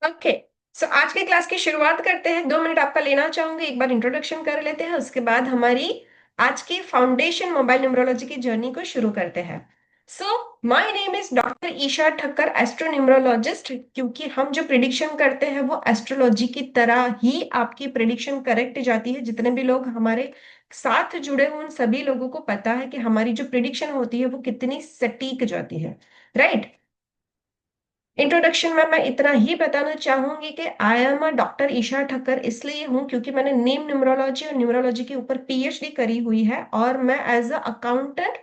Okay. सो आज की class की शुरुआत करते हैं। 2 मिनट आपका लेना चाहूंगी, एक बार इंट्रोडक्शन कर लेते हैं, उसके बाद हमारी आज की फाउंडेशन मोबाइल न्यूमरोलॉजी की जर्नी को शुरू करते हैं। So my name is doctor Esha Thakkar, astro numerologist. क्योंकि हम जो प्रिडिक्शन करते हैं वो एस्ट्रोलॉजी की तरह ही आपकी प्रिडिक्शन करेक्ट जाती है। जितने भी लोग हमारे साथ जुड़े हुए उन सभी लोगों को पता है कि हमारी जो प्रिडिक्शन होती है वो कितनी सटीक जाती है, राइट। इंट्रोडक्शन में मैं इतना ही बताना चाहूंगी कि I am a doctor Esha Thakkar इसलिए हूं क्योंकि मैंने नेम न्यूमरोलॉजी और न्यूमरोलॉजी के ऊपर पीएचडी करी हुई है, और मैं as a accountant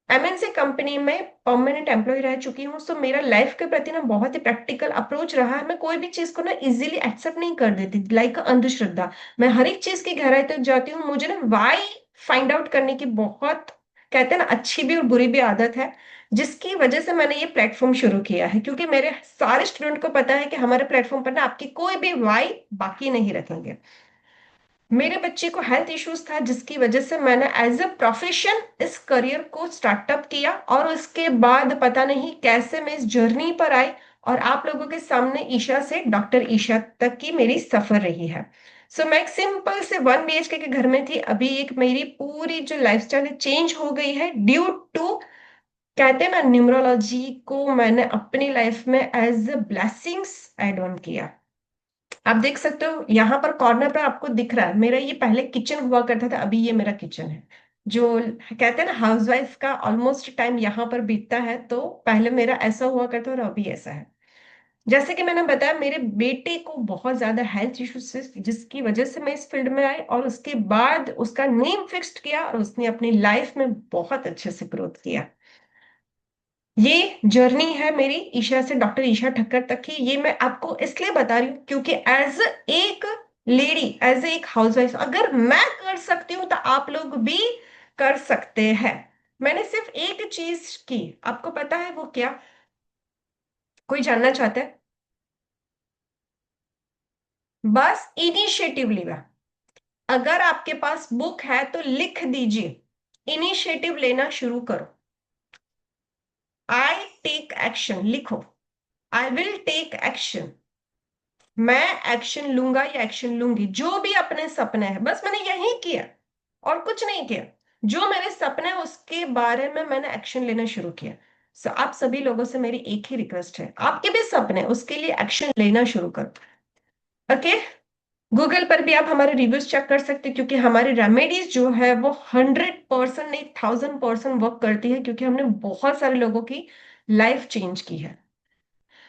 MNC company में परमानेंट एम्प्लॉय रह चुकी हूँ। सो मेरा लाइफ के प्रति ना बहुत ही प्रैक्टिकल अप्रोच रहा है। मैं कोई भी चीज को ना इजीली एक्सेप्ट नहीं कर देती लाइक अंधश्रद्धा। मैं हर एक चीज की गहराई तक जाती हूँ। मुझे ना वाई फाइंड आउट करने की बहुत, कहते हैं ना, अच्छी भी और बुरी भी आदत है, जिसकी वजह से मैंने ये प्लेटफॉर्म शुरू किया है। क्योंकि मेरे सारे स्टूडेंट को पता है कि हमारे प्लेटफॉर्म पर ना आपकी कोई भी वाई बाकी नहीं रखेंगे। मेरे बच्चे को हेल्थ इश्यूज था, जिसकी वजह से मैंने एज अ प्रोफेशन इस करियर को स्टार्टअप किया, और उसके बाद पता नहीं कैसे मैं इस जर्नी पर आई, और आप लोगों के सामने ईशा से डॉक्टर ईशा तक की मेरी सफर रही है। सो मैं एक सिंपल से 1 BHK के घर में थी, अभी एक मेरी पूरी जो लाइफस्टाइल है चेंज हो गई है ड्यू टू, कहते हैं ना, न्यूमरोलॉजी को मैंने अपनी लाइफ में as a blessings add on किया। आप देख सकते हो यहाँ पर कॉर्नर पर आपको दिख रहा है, मेरा ये पहले किचन हुआ करता था, अभी ये मेरा किचन है। जो कहते हैं ना हाउसवाइफ का ऑलमोस्ट टाइम यहाँ पर बीतता है, तो पहले मेरा ऐसा हुआ करता और अभी ऐसा है। जैसे कि मैंने बताया, मेरे बेटे को बहुत ज्यादा हेल्थ इश्यूज, जिसकी वजह से मैं इस फील्ड में आई, और उसके बाद उसका नेम फिक्स्ड किया, और उसने अपनी लाइफ में बहुत अच्छे से ग्रोथ किया। ये जर्नी है मेरी ईशा से डॉक्टर ईशा ठक्कर तक की। ये मैं आपको इसलिए बता रही हूँ क्योंकि एज एक लेडी, एज एक हाउसवाइफ, अगर मैं कर सकती हूँ तो आप लोग भी कर सकते हैं। मैंने सिर्फ एक चीज की, आपको पता है वो क्या? कोई जानना चाहता है? बस इनिशिएटिव लिया। अगर आपके पास बुक है तो लिख दीजिए, इनिशिएटिव लेना शुरू करो। आई टेक एक्शन लिखो। I will take action. मैं एक्शन लूंगा या एक्शन लूंगी, जो भी अपने सपने हैं, बस मैंने यही किया और कुछ नहीं किया। जो मेरे सपने हैं उसके बारे में मैंने एक्शन लेना शुरू किया। सो आप सभी लोगों से मेरी एक ही रिक्वेस्ट है, आपके भी सपने, उसके लिए एक्शन लेना शुरू करो। ओके। गूगल पर भी आप हमारे रिव्यूज चेक कर सकते हैं, क्योंकि हमारी रेमेडीज जो है वो 100% नहीं, 1000% वर्क करती है, क्योंकि हमने बहुत सारे लोगों की लाइफ चेंज की है।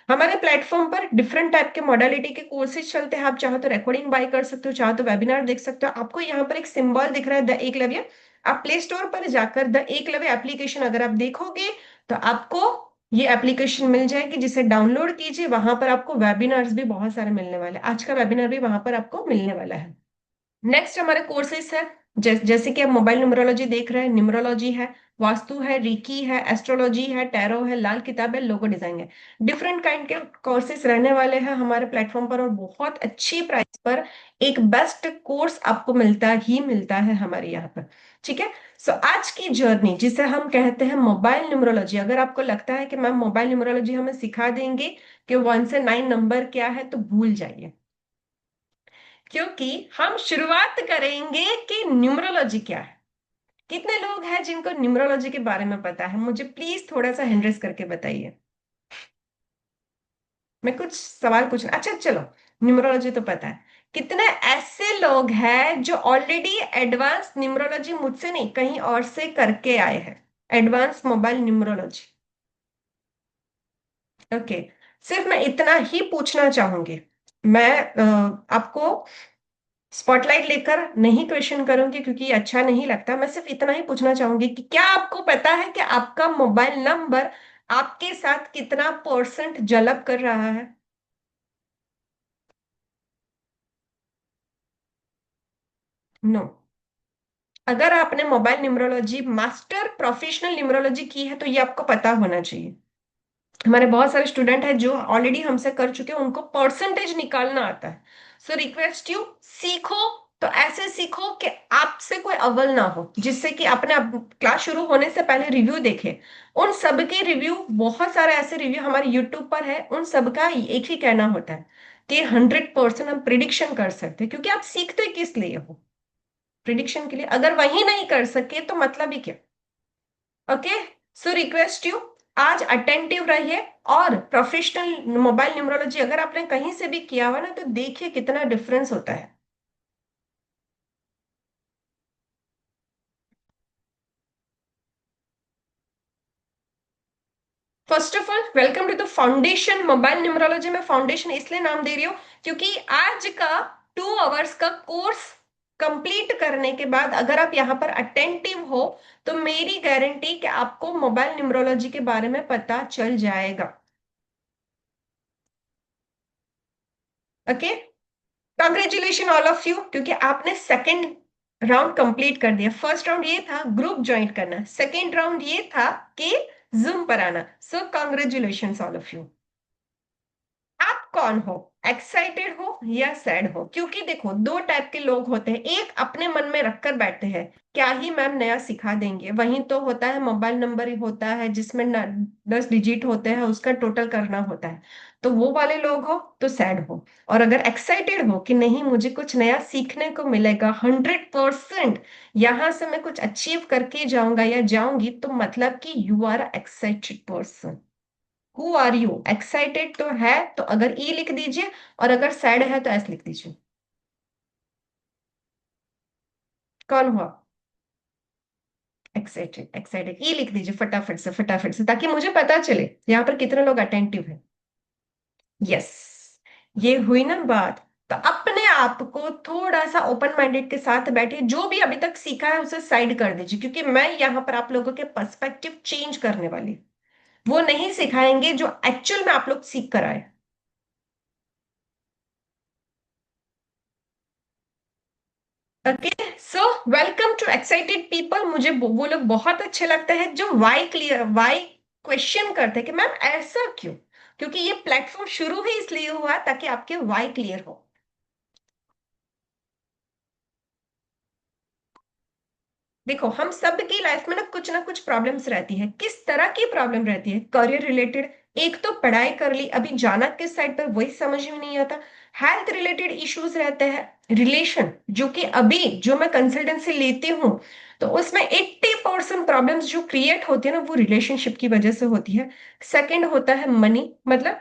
हमारे प्लेटफॉर्म पर डिफरेंट टाइप के मॉडलिटी के कोर्सेज चलते हैं। आप चाहो तो रिकॉर्डिंग बाय कर सकते हो, चाहो तो वेबिनार देख सकते हो। आपको यहाँ पर एक सिंबल दिख रहा है, द एकलव्य। आप प्ले स्टोर पर जाकर द एकलव्य एप्लीकेशन अगर आप देखोगे तो आपको ये एप्लीकेशन मिल जाएगी, जिसे डाउनलोड कीजिए। वहां पर आपको वेबिनार्स भी बहुत सारे मिलने वाले हैं, आज का वेबिनार भी वहां पर आपको मिलने वाला है। नेक्स्ट हमारे कोर्सेज है, जैसे कि आप मोबाइल न्यूमरोलॉजी देख रहे हैं, न्यूमरोलॉजी है, वास्तु है, रीकी है, एस्ट्रोलॉजी है, टैरो है, लाल किताब है, लोगो डिजाइन है। डिफरेंट काइंड के कोर्सेज रहने वाले हैं हमारे प्लेटफॉर्म पर, और बहुत अच्छी प्राइस पर एक बेस्ट कोर्स आपको मिलता ही मिलता है हमारे यहाँ पर। ठीक है। सो आज की जर्नी जिसे हम कहते हैं मोबाइल न्यूमरोलॉजी, अगर आपको लगता है कि मैम मोबाइल न्यूमरोलॉजी हमें सिखा देंगे कि 1 से 9 नंबर क्या है, तो भूल जाइए। क्योंकि हम शुरुआत करेंगे कि न्यूमरोलॉजी क्या है। कितने लोग हैं जिनको न्यूमरोलॉजी के बारे में पता है? मुझे प्लीज थोड़ा सा हैंड रेस करके बताइए। मैं कुछ सवाल पूछना, अच्छा चलो, न्यूमरोलॉजी तो पता है। कितने ऐसे लोग हैं जो ऑलरेडी एडवांस न्यूमरोलॉजी मुझसे नहीं, कहीं और से करके आए हैं, एडवांस मोबाइल न्यूमरोलॉजी? ओके। सिर्फ मैं इतना ही पूछना चाहूंगी। मैं आपको स्पॉटलाइट लेकर नहीं क्वेश्चन करूंगी, क्योंकि ये अच्छा नहीं लगता। मैं सिर्फ इतना ही पूछना चाहूंगी कि क्या आपको पता है कि आपका मोबाइल नंबर आपके साथ कितना परसेंट जलब कर रहा है? नो। अगर आपने mobile numerology master professional numerology की है तो ये आपको पता होना चाहिए। हमारे बहुत सारे स्टूडेंट हैं जो ऑलरेडी हमसे कर चुके हैं, उनको परसेंटेज निकालना आता है। सो रिक्वेस्ट यू, सीखो तो ऐसे सीखो कि आपसे कोई अव्वल ना हो, जिससे कि अपने क्लास शुरू होने से पहले रिव्यू देखे। उन सब के रिव्यू, बहुत सारे ऐसे रिव्यू हमारे यूट्यूब पर है, उन सब का एक ही कहना होता है कि 100% हम प्रिडिक्शन कर सकते हैं, क्योंकि आप सीखते किस लिए हो? प्रिडिक्शन के लिए। अगर वही नहीं कर सके तो मतलब ही क्या? ओके। सो रिक्वेस्ट यू, आज अटेंटिव रहिए। और प्रोफेशनल मोबाइल न्यूमरोलॉजी अगर आपने कहीं से भी किया हुआ ना, तो देखिए कितना डिफरेंस होता है। First of all, welcome to the foundation mobile numerology. में फाउंडेशन इसलिए नाम दे रही हूँ क्योंकि आज का 2 आवर्स का कोर्स कंप्लीट करने के बाद अगर आप यहाँ पर अटेंटिव हो, तो मेरी गारंटी कि आपको मोबाइल न्यूमरोलॉजी के बारे में पता चल जाएगा। Okay. Congratulation all of you, क्योंकि आपने सेकेंड राउंड कंप्लीट कर दिया। फर्स्ट राउंड ये था ग्रुप ज्वाइन करना, सेकेंड राउंड ये था कि जूम पर आना। So congratulation all of you. आप कौन हो? एक्साइटेड हो या सैड हो? क्योंकि देखो, दो टाइप के लोग होते हैं। एक अपने मन में रखकर बैठते हैं क्या ही मैम नया सिखा देंगे, वहीं तो होता है मोबाइल नंबर ही होता है जिसमें 10 डिजिट होते हैं, उसका टोटल करना होता है। तो वो वाले लोग हो तो सैड हो। और अगर एक्साइटेड हो कि नहीं, मुझे कुछ नया सीखने को मिलेगा 100%, यहां से मैं कुछ अचीव करके जाऊंगा या जाऊंगी, तो मतलब कि you are excited person. Who are you? Excited तो है तो अगर ई लिख दीजिए, और अगर सैड है तो एस लिख दीजिए। कौन हुआ एक्साइटेड? एक्साइटेड ई लिख दीजिए फटाफट से, फटाफट से, ताकि मुझे पता चले यहाँ पर कितने लोग अटेंटिव हैं। यस, ये हुई ना बात। तो अपने आप को थोड़ा सा ओपन माइंडेड के साथ बैठे, जो भी अभी तक सीखा है उसे साइड कर दीजिए, क्योंकि मैं यहाँ पर आप लोगों के पर्सपेक्टिव चेंज करने वाली। वो नहीं सिखाएंगे जो एक्चुअल में आप लोग सीख कर आए। Okay. So welcome to excited people. मुझे वो लोग बहुत अच्छे लगते हैं जो वाई क्लियर, वाई क्वेश्चन करते हैं कि मैम ऐसा क्यों। क्योंकि ये प्लेटफॉर्म शुरू ही इसलिए हुआ ताकि आपके वाई क्लियर हो। देखो, हम सब की लाइफ में ना कुछ प्रॉब्लम्स रहती है। किस तरह की प्रॉब्लम रहती है? Career related. एक तो पढ़ाई कर ली, अभी जाना किस साइड पर वही समझ में नहीं आता। हेल्थ रिलेटेड इश्यूज रहते हैं। रिलेशन, जो कि अभी जो मैं कंसल्टेंसी लेती हूँ, तो उसमें 80% प्रॉब्लम्स जो क्रिएट होती है ना, वो रिलेशनशिप की वजह से होती है। सेकंड होता है मनी, मतलब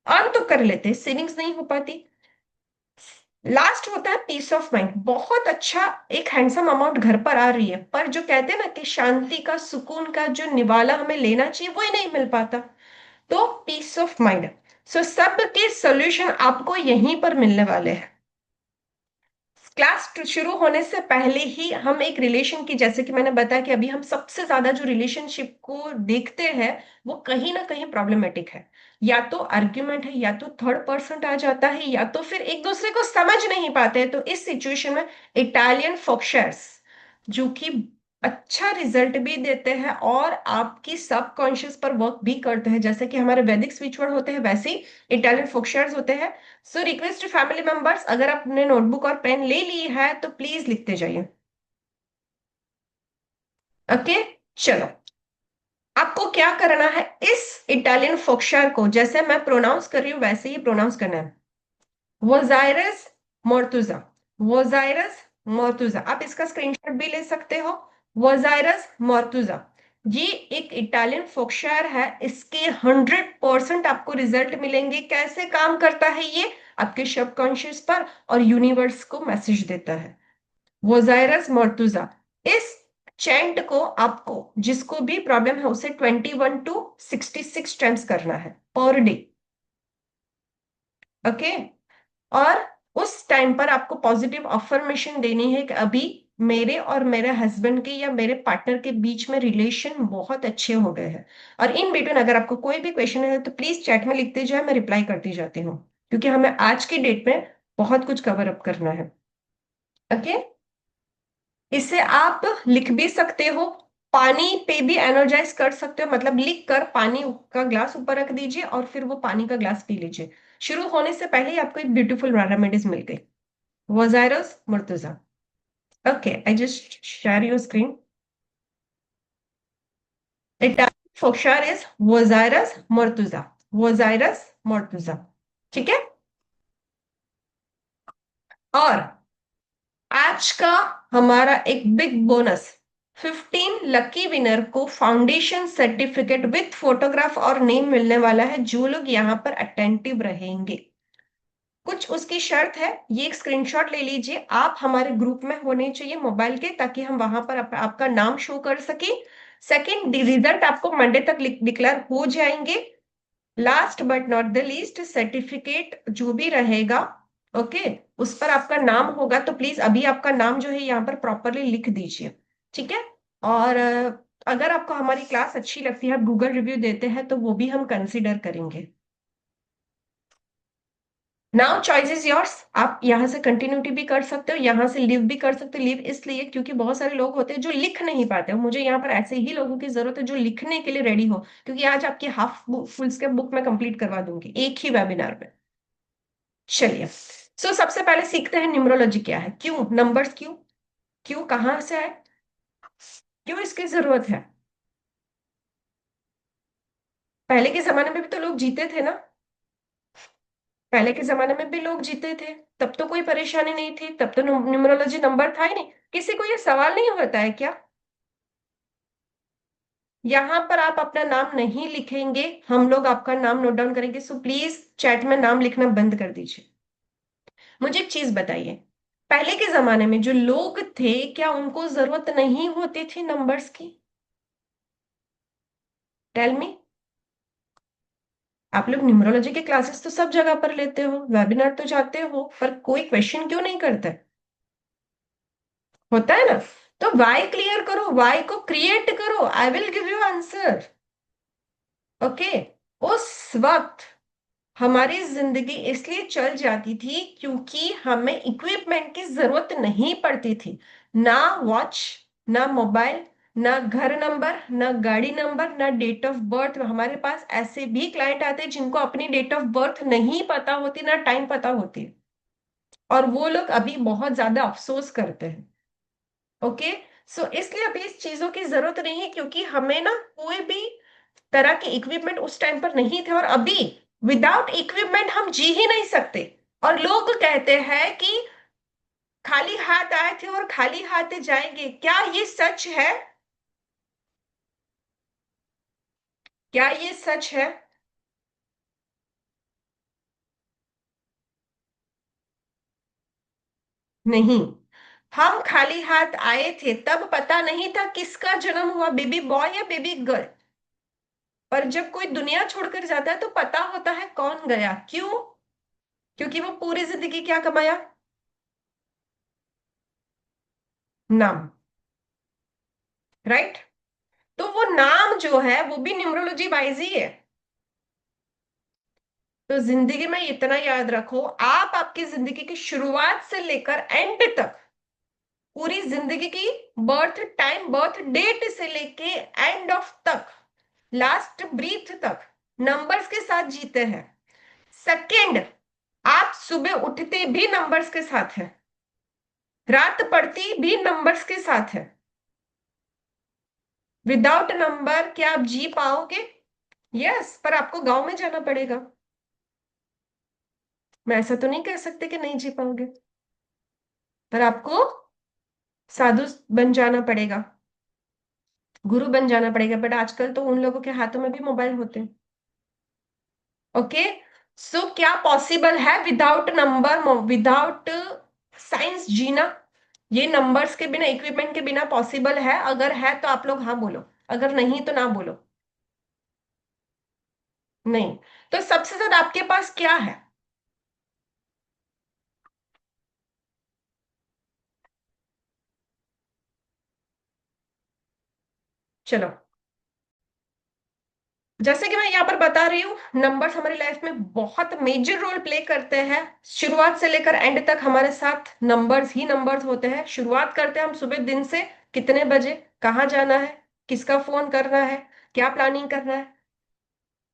अर्न तो कर लेते हैं, सेविंग्स नहीं हो पाती। लास्ट होता है पीस ऑफ माइंड। बहुत अच्छा एक हैंडसम अमाउंट घर पर आ रही है, पर जो कहते हैं ना कि शांति का, सुकून का जो निवाला हमें लेना चाहिए, वो ही नहीं मिल पाता। तो पीस ऑफ माइंड। सो सब के सॉल्यूशन आपको यहीं पर मिलने वाले हैं। क्लास शुरू होने से पहले ही हम एक रिलेशन की, जैसे कि मैंने बताया कि अभी हम सबसे ज्यादा जो रिलेशनशिप को देखते हैं, वो कहीं ना कहीं प्रॉब्लमेटिक है। या तो आर्ग्यूमेंट है, या तो थर्ड पर्सन आ जाता है, या तो फिर एक दूसरे को समझ नहीं पाते हैं। तो इस सिचुएशन में इटालियन फोक्सर्स, जो कि अच्छा रिजल्ट भी देते हैं और आपकी सबकॉन्शियस पर वर्क भी करते हैं, जैसे कि हमारे वैदिक स्विच वर्ड होते हैं, वैसे ही इटालियन फोक्सर्स होते हैं। सो रिक्वेस्ट फैमिली मेंबर्स, अगर आपने नोटबुक और पेन ले ली है तो प्लीज लिखते जाइए। ओके। चलो, आपको क्या करना है? इस इटालियन फोक्सर को जैसे मैं प्रोनाउंस कर रही हूँ वैसे ही प्रोनाउंस करना है। वोजाइरस मोर्तुजा। वोजाइरस मोर्तुजा। आप इसका स्क्रीनशॉट भी ले सकते हो। वोजाइरस मोर्तुजा। ये एक इटालियन फोक्सर है। इसके 100% आपको रिजल्ट मिलेंगे। कैसे काम करता है ये? आपके सबकॉन्शियस पर और यूनिवर्स को मैसेज देता है। वोजाइरस मोर्तुजा। इस चैंट को आपको, जिसको भी प्रॉब्लम है, उसे 21 to 66 टाइम्स करना है पर डे। ओके। और उस टाइम पर आपको पॉजिटिव अफर्मेशन देनी है कि अभी मेरे और मेरे हस्बैंड के या मेरे पार्टनर के बीच में रिलेशन बहुत अच्छे हो गए हैं। और इन बिटवीन अगर आपको कोई भी क्वेश्चन है तो प्लीज चैट में लिखते जाए, मैं रिप्लाई करती जाती हूँ, क्योंकि हमें आज की डेट में बहुत कुछ कवर अप करना है। ओके। इसे आप लिख भी सकते हो, पानी पे भी एनर्जाइज कर सकते हो, मतलब लिख कर पानी का ग्लास ऊपर रख दीजिए और फिर वो पानी का ग्लास पी लीजिए। शुरू होने से पहले ही आपको एक ब्यूटीफुल रेमेडीज मिल गई। वजायरस Murtaza. Okay, I just share your screen. Italian Foxar is Vozirus mortuza. Vozirus mortuza. ठीक है। और आज का हमारा एक बिग बोनस, 15 लकी विनर को फाउंडेशन सर्टिफिकेट विथ फोटोग्राफ और नेम मिलने वाला है, जो लोग यहाँ पर अटेंटिव रहेंगे। कुछ उसकी शर्त है, ये एक स्क्रीनशॉट ले लीजिए, आप हमारे ग्रुप में होने चाहिए मोबाइल के, ताकि हम वहां पर आपका नाम शो कर सके। सेकंड, रिजल्ट आपको मंडे तक डिक्लेयर हो जाएंगे। Last but not the least, certificate जो भी रहेगा, ओके, उस पर आपका नाम होगा, तो प्लीज अभी आपका नाम जो है यहाँ पर प्रॉपरली लिख दीजिए। ठीक है। और अगर आपको हमारी क्लास अच्छी लगती है, आप गूगल रिव्यू देते हैं, तो वो भी हम कंसिडर करेंगे। नाउ चॉइस इज योर्स, आप यहाँ से कंटिन्यूटी भी कर सकते हो, यहाँ से लिव भी कर सकते हो। लिव इसलिए क्योंकि बहुत सारे लोग होते हैं जो लिख नहीं पाते हो, मुझे यहाँ पर ऐसे ही लोगों की जरूरत है जो लिखने के लिए रेडी हो, क्योंकि आज आपकी हाफ फुल स्केप बुक मैं कंप्लीट करवा दूंगी एक ही वेबिनार में। चलिए, सबसे पहले सीखते हैं न्यूमरोलॉजी क्या है, क्यों नंबर्स, क्यों क्यों कहाँ से आए, क्यों इसकी जरूरत है। पहले के जमाने में भी तो लोग जीते थे ना, पहले के जमाने में भी लोग जीते थे, तब तो कोई परेशानी नहीं थी, तब तो न्यूमरोलॉजी नंबर था ही नहीं। किसी को ये सवाल नहीं होता है क्या? यहाँ पर आप अपना नाम नहीं लिखेंगे, हम लोग आपका नाम नोट डाउन करेंगे, सो प्लीज चैट में नाम लिखना बंद कर दीजिए। मुझे एक चीज बताइए, पहले के जमाने में जो लोग थे, क्या उनको जरूरत नहीं होती थी नंबर्स की? Tell me. आप लोग न्यूमरोलॉजी के क्लासेस तो सब जगह पर लेते हो, वेबिनार तो जाते हो, पर कोई क्वेश्चन क्यों नहीं करता है? होता है ना। तो वाई क्लियर करो, वाई को क्रिएट करो, I will give you answer. Okay. उस वक्त हमारी जिंदगी इसलिए चल जाती थी क्योंकि हमें इक्विपमेंट की जरूरत नहीं पड़ती थी। ना वॉच, ना मोबाइल, ना घर नंबर, ना गाड़ी नंबर, ना डेट ऑफ बर्थ। हमारे पास ऐसे भी क्लाइंट आते हैं जिनको अपनी डेट ऑफ बर्थ नहीं पता होती, ना टाइम पता होती, और वो लोग अभी बहुत ज्यादा अफसोस करते हैं। ओके। इसलिए अभी इस चीजों की जरूरत नहीं है, क्योंकि हमें ना कोई भी तरह के इक्विपमेंट उस टाइम पर नहीं थे, और अभी विदाउट इक्विपमेंट हम जी ही नहीं सकते। और लोग कहते हैं कि खाली हाथ आए थे और खाली हाथ जाएंगे, क्या ये सच है? क्या ये सच है? नहीं। हम खाली हाथ आए थे तब पता नहीं था किसका जन्म हुआ, बेबी बॉय या बेबी गर्ल। पर जब कोई दुनिया छोड़कर जाता है तो पता होता है कौन गया, क्यों? क्योंकि वो पूरी जिंदगी क्या कमाया? नाम। राइट। तो वो नाम जो है वो भी न्यूमरोलॉजी वाइज ही है। तो जिंदगी में इतना याद रखो, आप आपकी जिंदगी की शुरुआत से लेकर एंड तक, पूरी जिंदगी की बर्थ टाइम, बर्थ डेट से लेके एंड ऑफ तक, लास्ट ब्रीथ तक नंबर्स के साथ जीते हैं। सेकंड, आप सुबह उठते भी नंबर्स के साथ हैं, रात पड़ती भी नंबर्स के साथ है। विदाउट नंबर क्या आप जी पाओगे? यस, पर आपको गांव में जाना पड़ेगा। मैं ऐसा तो नहीं कह सकते कि नहीं जी पाओगे, पर आपको साधु बन जाना पड़ेगा, गुरु बन जाना पड़ेगा। बट आजकल तो उन लोगों के हाथों में भी मोबाइल होते हैं। ओके। क्या पॉसिबल है विदाउट नंबर, विदाउट साइंस जीना? ये नंबर्स के बिना, इक्विपमेंट के बिना पॉसिबल है? अगर है तो आप लोग हाँ बोलो, अगर नहीं तो ना बोलो। नहीं। तो सबसे ज्यादा आपके पास क्या है? चलो, जैसे कि मैं यहाँ पर बता रही हूँ, नंबर्स हमारी लाइफ में बहुत मेजर रोल प्ले करते हैं। शुरुआत से लेकर एंड तक हमारे साथ नंबर्स ही नंबर्स होते हैं। शुरुआत करते हैं हम सुबह दिन से, कितने बजे, कहाँ जाना है, किसका फोन करना है, क्या प्लानिंग करना है।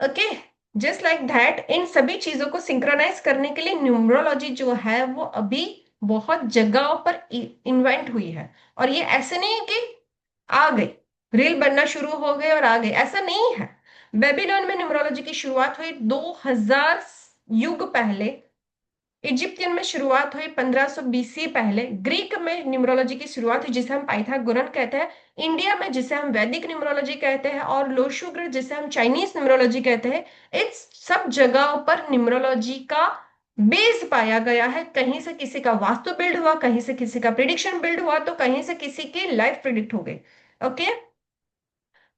ओके। जस्ट लाइक दैट, इन सभी चीजों को सिंक्रोनाइज करने के लिए न्यूमरोलॉजी जो है वो अभी बहुत जगहों पर इन्वेंट हुई है। और ये ऐसे नहीं है कि आ गई, रील बनना शुरू हो गए और आ गए, ऐसा नहीं है। बेबीलोन में न्यूमरोलॉजी की शुरुआत हुई 2000 युग पहले। इजिप्तियन में शुरुआत हुई 1500 बीसी पहले। ग्रीक में न्यूमरोलॉजी की शुरुआत हुई जिसे हम पाइथागोरन कहते हैं। इंडिया में जिसे हम वैदिक न्यूमरोलॉजी कहते हैं, और लोशुग्र जिसे हम चाइनीज न्यूमरोलॉजी कहते हैं। इस सब जगहों पर न्यूमरोलॉजी का बेस पाया गया है। कहीं से किसी का वास्तु बिल्ड हुआ, कहीं से किसी का प्रिडिक्शन बिल्ड हुआ, तो कहीं से किसी की लाइफ प्रिडिक्ट हो गई। ओके।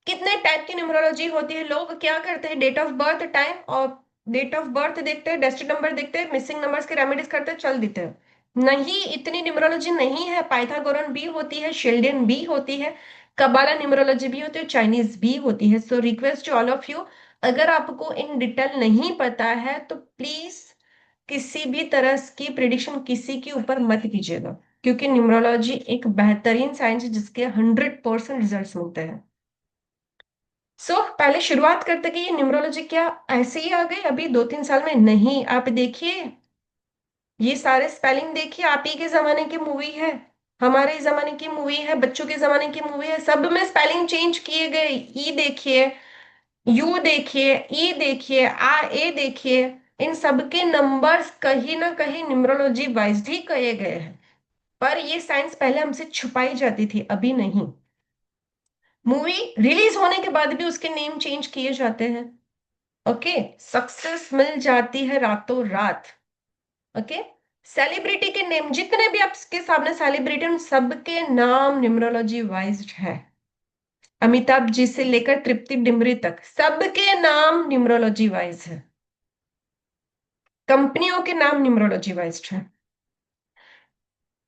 कितने टाइप की न्यूमरोलॉजी होती है? लोग क्या करते हैं, डेट ऑफ बर्थ, टाइम और डेट ऑफ बर्थ देखते हैं, डेस्टिनी नंबर देखते हैं, मिसिंग नंबर्स के रेमेडीज करते हैं, चल देते हैं। नहीं, इतनी न्यूमरोलॉजी नहीं है। पाइथागोरन भी होती है, शिल्डियन भी होती है, कबाला न्यूमरोलॉजी भी होती है, चाइनीज भी होती है। So request to all of you, अगर आपको इन डिटेल नहीं पता है तो प्लीज किसी भी तरह की प्रिडिक्शन किसी के ऊपर मत कीजिएगा, क्योंकि न्यूमरोलॉजी एक बेहतरीन साइंस है जिसके 100% रिजल्ट मिलते हैं। पहले शुरुआत करते कि ये न्यूमरोलॉजी क्या ऐसे ही आ गई अभी 2-3 साल में? नहीं, आप देखिए, ये सारे स्पेलिंग देखिए, आप ही के जमाने की मूवी है, हमारे जमाने की मूवी है, बच्चों के जमाने की मूवी है, सब में स्पेलिंग चेंज किए गए। ई देखिए, यू देखिए, ई देखिए, आ ए देखिए, इन सब के नंबर्स कहीं ना कहीं न्यूमरोलॉजी वाइज ही कहे गए हैं। पर ये साइंस पहले हमसे छुपाई जाती थी, अभी नहीं। मूवी रिलीज होने के बाद भी उसके नेम चेंज किए जाते हैं। ओके। सक्सेस मिल जाती है रातों रात। ओके। सेलिब्रिटी के नेम जितने भी आपके सामने सेलिब्रिटी, उन सबके नाम न्यूमरोलॉजी वाइज है। अमिताभ जी से लेकर तृप्ति डिमरी तक सबके नाम न्यूमरोलॉजी वाइज है। कंपनियों के नाम न्यूमरोलॉजी वाइज है।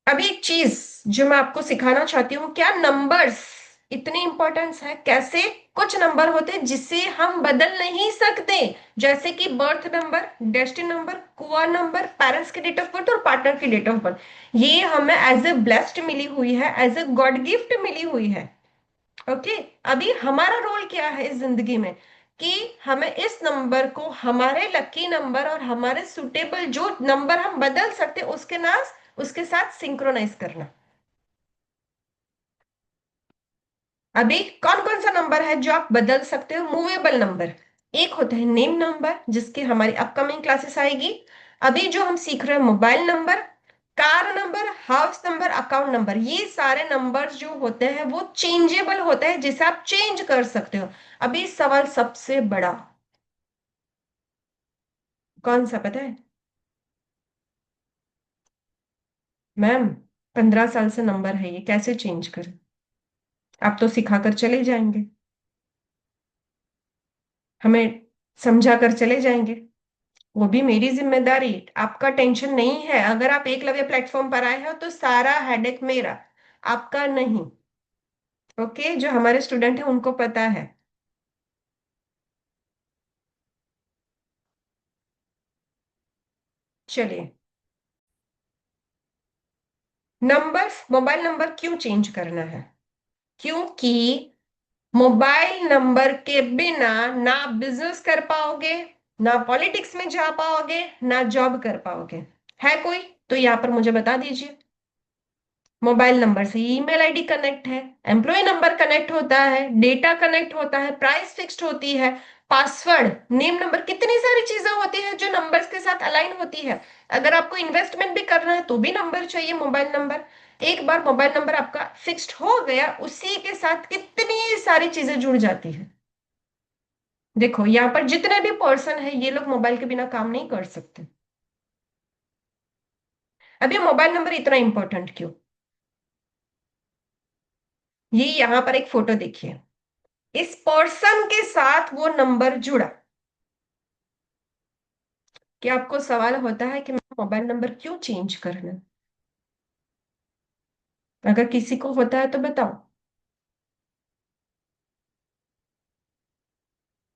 अभी एक चीज जो मैं आपको सिखाना चाहती हूँ, क्या नंबर्स इतनी इंपॉर्टेंस है? कैसे? कुछ नंबर होते हैं जिसे हम बदल नहीं सकते, जैसे कि बर्थ नंबर, डेस्टिनी नंबर, कुआर नंबर, पेरेंट्स की डेट ऑफ बर्थ और पार्टनर की डेट ऑफ बर्थ। ये हमें एज ए ब्लेस्ड मिली हुई है, एज ए गॉड गिफ्ट मिली हुई है। ओके। अभी हमारा रोल क्या है इस जिंदगी में, कि हमें इस नंबर को हमारे लकी नंबर और हमारे सुटेबल जो नंबर हम बदल सकते उसके साथ सिंक्रोनाइज करना। अभी कौन कौन सा नंबर है जो आप बदल सकते हो? Movable number. एक होता है नेम नंबर, जिसकी हमारी अपकमिंग क्लासेस आएगी। अभी जो हम सीख रहे हैं mobile number, car number, house number, account number, ये सारे नंबर्स जो होते हैं वो चेंजेबल होते हैं, जिसे आप चेंज कर सकते हो। अभी सवाल सबसे बड़ा कौन सा पता है? मैम, 15 साल से नंबर है, ये कैसे चेंज करें? आप तो सिखा कर चले जाएंगे, हमें समझा कर चले जाएंगे। वो भी मेरी जिम्मेदारी, आपका टेंशन नहीं है। अगर आप एकलव्य प्लेटफॉर्म पर आए हो तो सारा हेडेक मेरा, आपका नहीं। ओके। जो हमारे स्टूडेंट हैं उनको पता है। चलिए, नंबर्स, मोबाइल नंबर क्यों चेंज करना है? क्योंकि मोबाइल नंबर के बिना ना बिजनेस कर पाओगे, ना पॉलिटिक्स में जा पाओगे, ना जॉब कर पाओगे। है कोई? तो यहां पर मुझे बता दीजिए। मोबाइल नंबर से ईमेल आईडी कनेक्ट है, एम्प्लॉय नंबर कनेक्ट होता है, डेटा कनेक्ट होता है, प्राइस फिक्स्ड होती है, पासवर्ड, नेम नंबर, कितनी सारी चीजें होती है जो नंबर्स के साथ अलाइन होती है। अगर आपको इन्वेस्टमेंट भी करना है तो भी नंबर चाहिए, मोबाइल नंबर। एक बार मोबाइल नंबर आपका फिक्स्ड हो गया, उसी के साथ कितनी सारी चीजें जुड़ जाती है। देखो, यहाँ पर जितने भी पर्सन है ये लोग मोबाइल के बिना काम नहीं कर सकते। अभी मोबाइल नंबर इतना इंपॉर्टेंट क्यों? ये यहाँ पर एक फोटो देखिए, इस पर्सन के साथ वो नंबर जुड़ा। क्या आपको सवाल होता है कि मैं मोबाइल नंबर क्यों चेंज करना है? अगर किसी को होता है तो बताओ,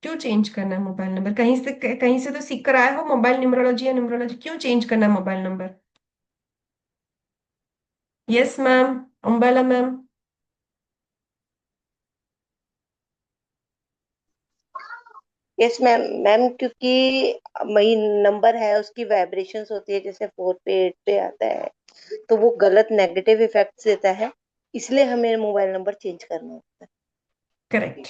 क्यों चेंज करना है मोबाइल नंबर? कहीं से तो सीख कर आए हो मोबाइल न्यूमरोलॉजी या न्यूमरोलॉजी, क्यों चेंज करना है mobile number? Yes ma'am, Ambala ma'am. Yes ma'am. Ma'am क्योंकि वही नंबर है, उसकी वाइब्रेशंस होती है, जैसे 4 पे 8 पे आता है, तो वो गलत नेगेटिव इफेक्ट देता है, इसलिए हमें मोबाइल नंबर चेंज करना होता करेक्ट।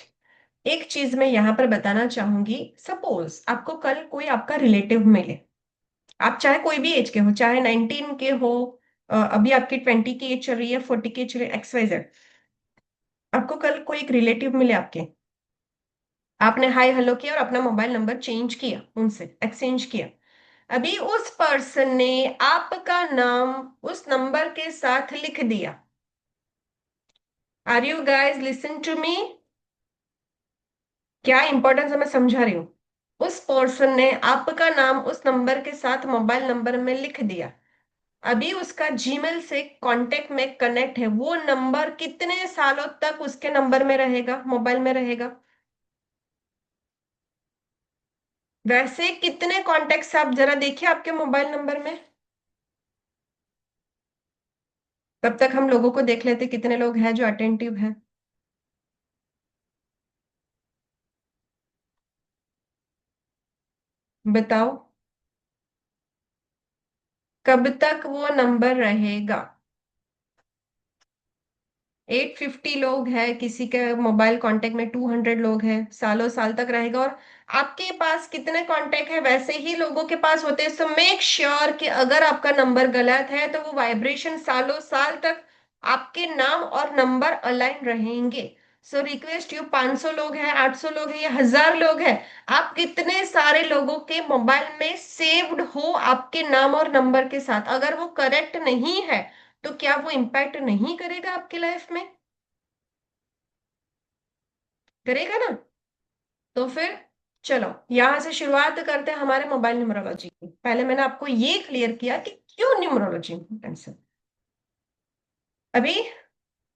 एक चीज मैं यहाँ पर बताना चाहूंगी, सपोज आपको कल कोई आपका रिलेटिव मिले, आप चाहे कोई भी एज के हो, चाहे 19 के हो, अभी आपकी 20 की एज चल रही है, 40 की एज चल रही है, XYZ, आपको कल कोई एक रिलेटिव मिले आपके, आपने हाय हेलो किया और अपना मोबाइल नंबर चेंज किया, उनसे एक्सचेंज किया। अभी उस पर्सन ने आपका नाम उस नंबर के साथ लिख दिया। Are you guys listen to me? क्या इंपॉर्टेंस है मैं समझा रही हूँ। उस पर्सन ने आपका नाम उस नंबर के साथ मोबाइल नंबर में लिख दिया। अभी उसका जीमेल से कांटेक्ट में कनेक्ट है, वो नंबर कितने सालों तक उसके नंबर में रहेगा, मोबाइल में रहेगा? वैसे कितने कॉन्टेक्ट्स आप जरा देखिए आपके मोबाइल नंबर में। तब तक हम लोगों को देख लेते कितने लोग हैं जो अटेंटिव हैं। बताओ, कब तक वो नंबर रहेगा? 850 लोग हैं, किसी के मोबाइल कांटेक्ट में 200 लोग हैं, सालों साल तक रहेगा। और आपके पास कितने कांटेक्ट है वैसे ही लोगों के पास होते हैं। सो मेक श्योर कि अगर आपका नंबर गलत है तो वो वाइब्रेशन सालों साल तक आपके नाम और नंबर अलाइन रहेंगे। सो रिक्वेस्ट यू, 500 लोग हैं, 800 लोग हैं या 1000 लोग हैं, आप कितने सारे लोगों के मोबाइल में सेव्ड हो आपके नाम और नंबर के साथ, अगर वो करेक्ट नहीं है तो क्या वो इम्पैक्ट नहीं करेगा आपकी लाइफ में? करेगा ना? तो फिर चलो यहां से शुरुआत करते हैं हमारे मोबाइल न्यूमरोलॉजी की। पहले मैंने आपको ये क्लियर किया कि क्यों न्यूमरोलॉजी इंपॉर्टेंस है। अभी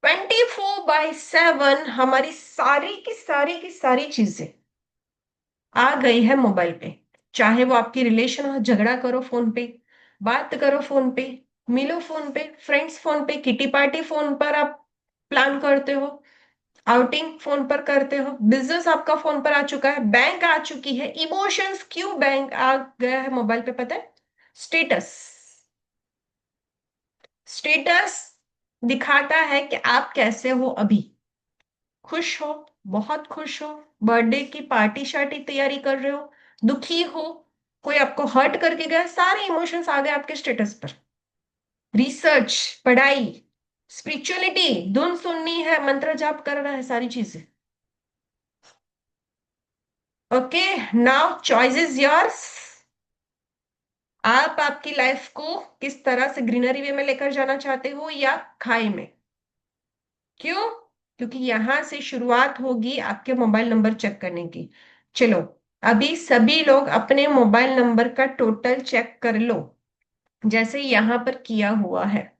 24/7 हमारी सारी की सारी चीजें आ गई है मोबाइल पे। चाहे वो आपकी रिलेशन हो, झगड़ा करो फोन पे, बात करो फोन पे, मिलो फोन पे, फ्रेंड्स फोन पे, किटी पार्टी फोन पर आप प्लान करते हो, आउटिंग फोन पर करते हो, बिजनेस आपका फोन पर आ चुका है, बैंक आ चुकी है, इमोशंस क्यों बैंक आ गया है मोबाइल पे पता है? स्टेटस। स्टेटस दिखाता है कि आप कैसे हो अभी, खुश हो, बहुत खुश हो, बर्थडे की पार्टी शार्टी तैयारी कर रहे हो, दुखी हो, कोई आपको हर्ट करके गया, सारे इमोशंस आ गए आपके स्टेटस पर। रिसर्च, पढ़ाई, स्पिरिचुअलिटी, धुन सुननी है, मंत्र जाप कर रहा है, सारी चीजें। Okay, now choice is yours. आप आपकी लाइफ को किस तरह से ग्रीनरी वे में लेकर जाना चाहते हो या खाई में? क्यों? क्योंकि यहां से शुरुआत होगी आपके मोबाइल नंबर चेक करने की। चलो, अभी सभी लोग अपने मोबाइल नंबर का टोटल चेक कर लो, जैसे यहां पर किया हुआ है।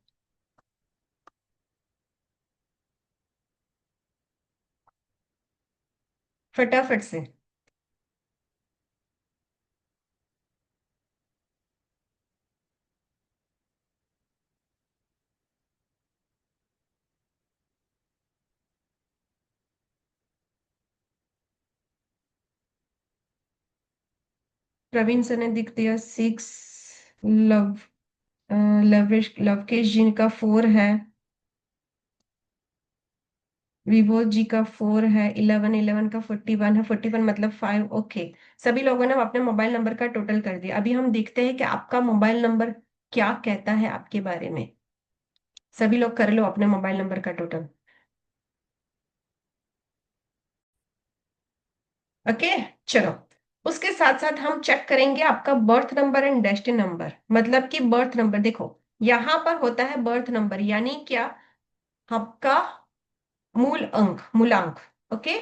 फटाफट से। प्रवीण सर ने दिख दिया 6। लव लवेश लवकेश जी का 4 है, विभो जी का 4 है, 11 का 41 है, 41 मतलब 5। ओके, सभी लोगों ने अपने मोबाइल नंबर का टोटल कर दिया। अभी हम देखते हैं कि आपका मोबाइल नंबर क्या कहता है आपके बारे में। सभी लोग कर लो अपने मोबाइल नंबर का टोटल। ओके, चलो, उसके साथ साथ हम चेक करेंगे आपका birth number and destiny number. मतलब कि बर्थ नंबर देखो, यहां पर होता है बर्थ नंबर, यानी क्या, आपका मूल अंक, मूलांक। ओके,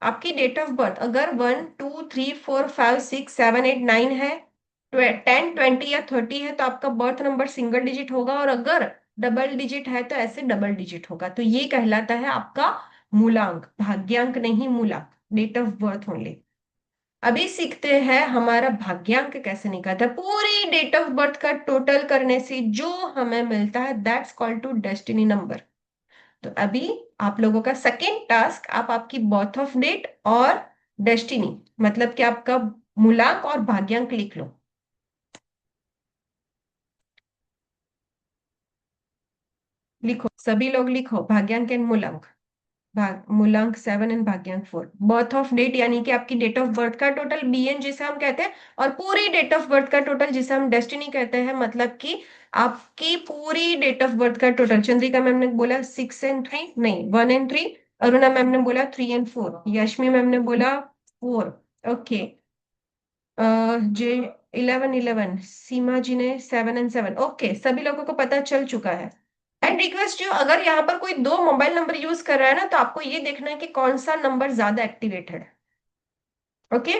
आपकी डेट ऑफ बर्थ अगर 1 2 3 4 5 6 7 8 9 है, 10 20 या 30 है तो आपका बर्थ नंबर सिंगल डिजिट होगा, और अगर डबल डिजिट है तो ऐसे डबल डिजिट होगा। तो ये कहलाता है आपका मूलांक, भाग्यांक नहीं, मूलांक, डेट ऑफ बर्थ ओनली। अभी सीखते हैं हमारा भाग्यांक कैसे निकलता है। पूरी डेट ऑफ बर्थ का टोटल करने से जो हमें मिलता है that's called to destiny number. तो अभी आप लोगों का सेकेंड टास्क, आप आपकी बर्थ ऑफ डेट और डेस्टिनी, मतलब कि आपका मूलांक और भाग्यांक लिख लो। लिखो सभी लोग, लिखो भाग्यांक एंड मूलांक। मूलांक 7 एंड भाग्यांक 4। बर्थ ऑफ डेट यानी कि आपकी डेट ऑफ बर्थ का टोटल, बीएन जिसे हम कहते हैं, और पूरी डेट ऑफ बर्थ का टोटल जिसे हम डेस्टिनी कहते हैं, मतलब कि आपकी पूरी डेट ऑफ बर्थ का टोटल। चंद्रिका मैम ने बोला 6 एंड 3, नहीं 1 एंड 3। अरुणा मैम ने बोला 3 एंड 4। यश्मि मैम ने बोला 4। ओके। जे 11 11। सीमा जी ने 7 एंड 7। ओके, सभी लोगों को पता चल चुका है। एंड रिक्वेस्ट यू, अगर यहाँ पर कोई दो मोबाइल नंबर यूज कर रहा है ना, तो आपको ये देखना है कि कौन सा नंबर ज्यादा एक्टिवेटेड है। ओके।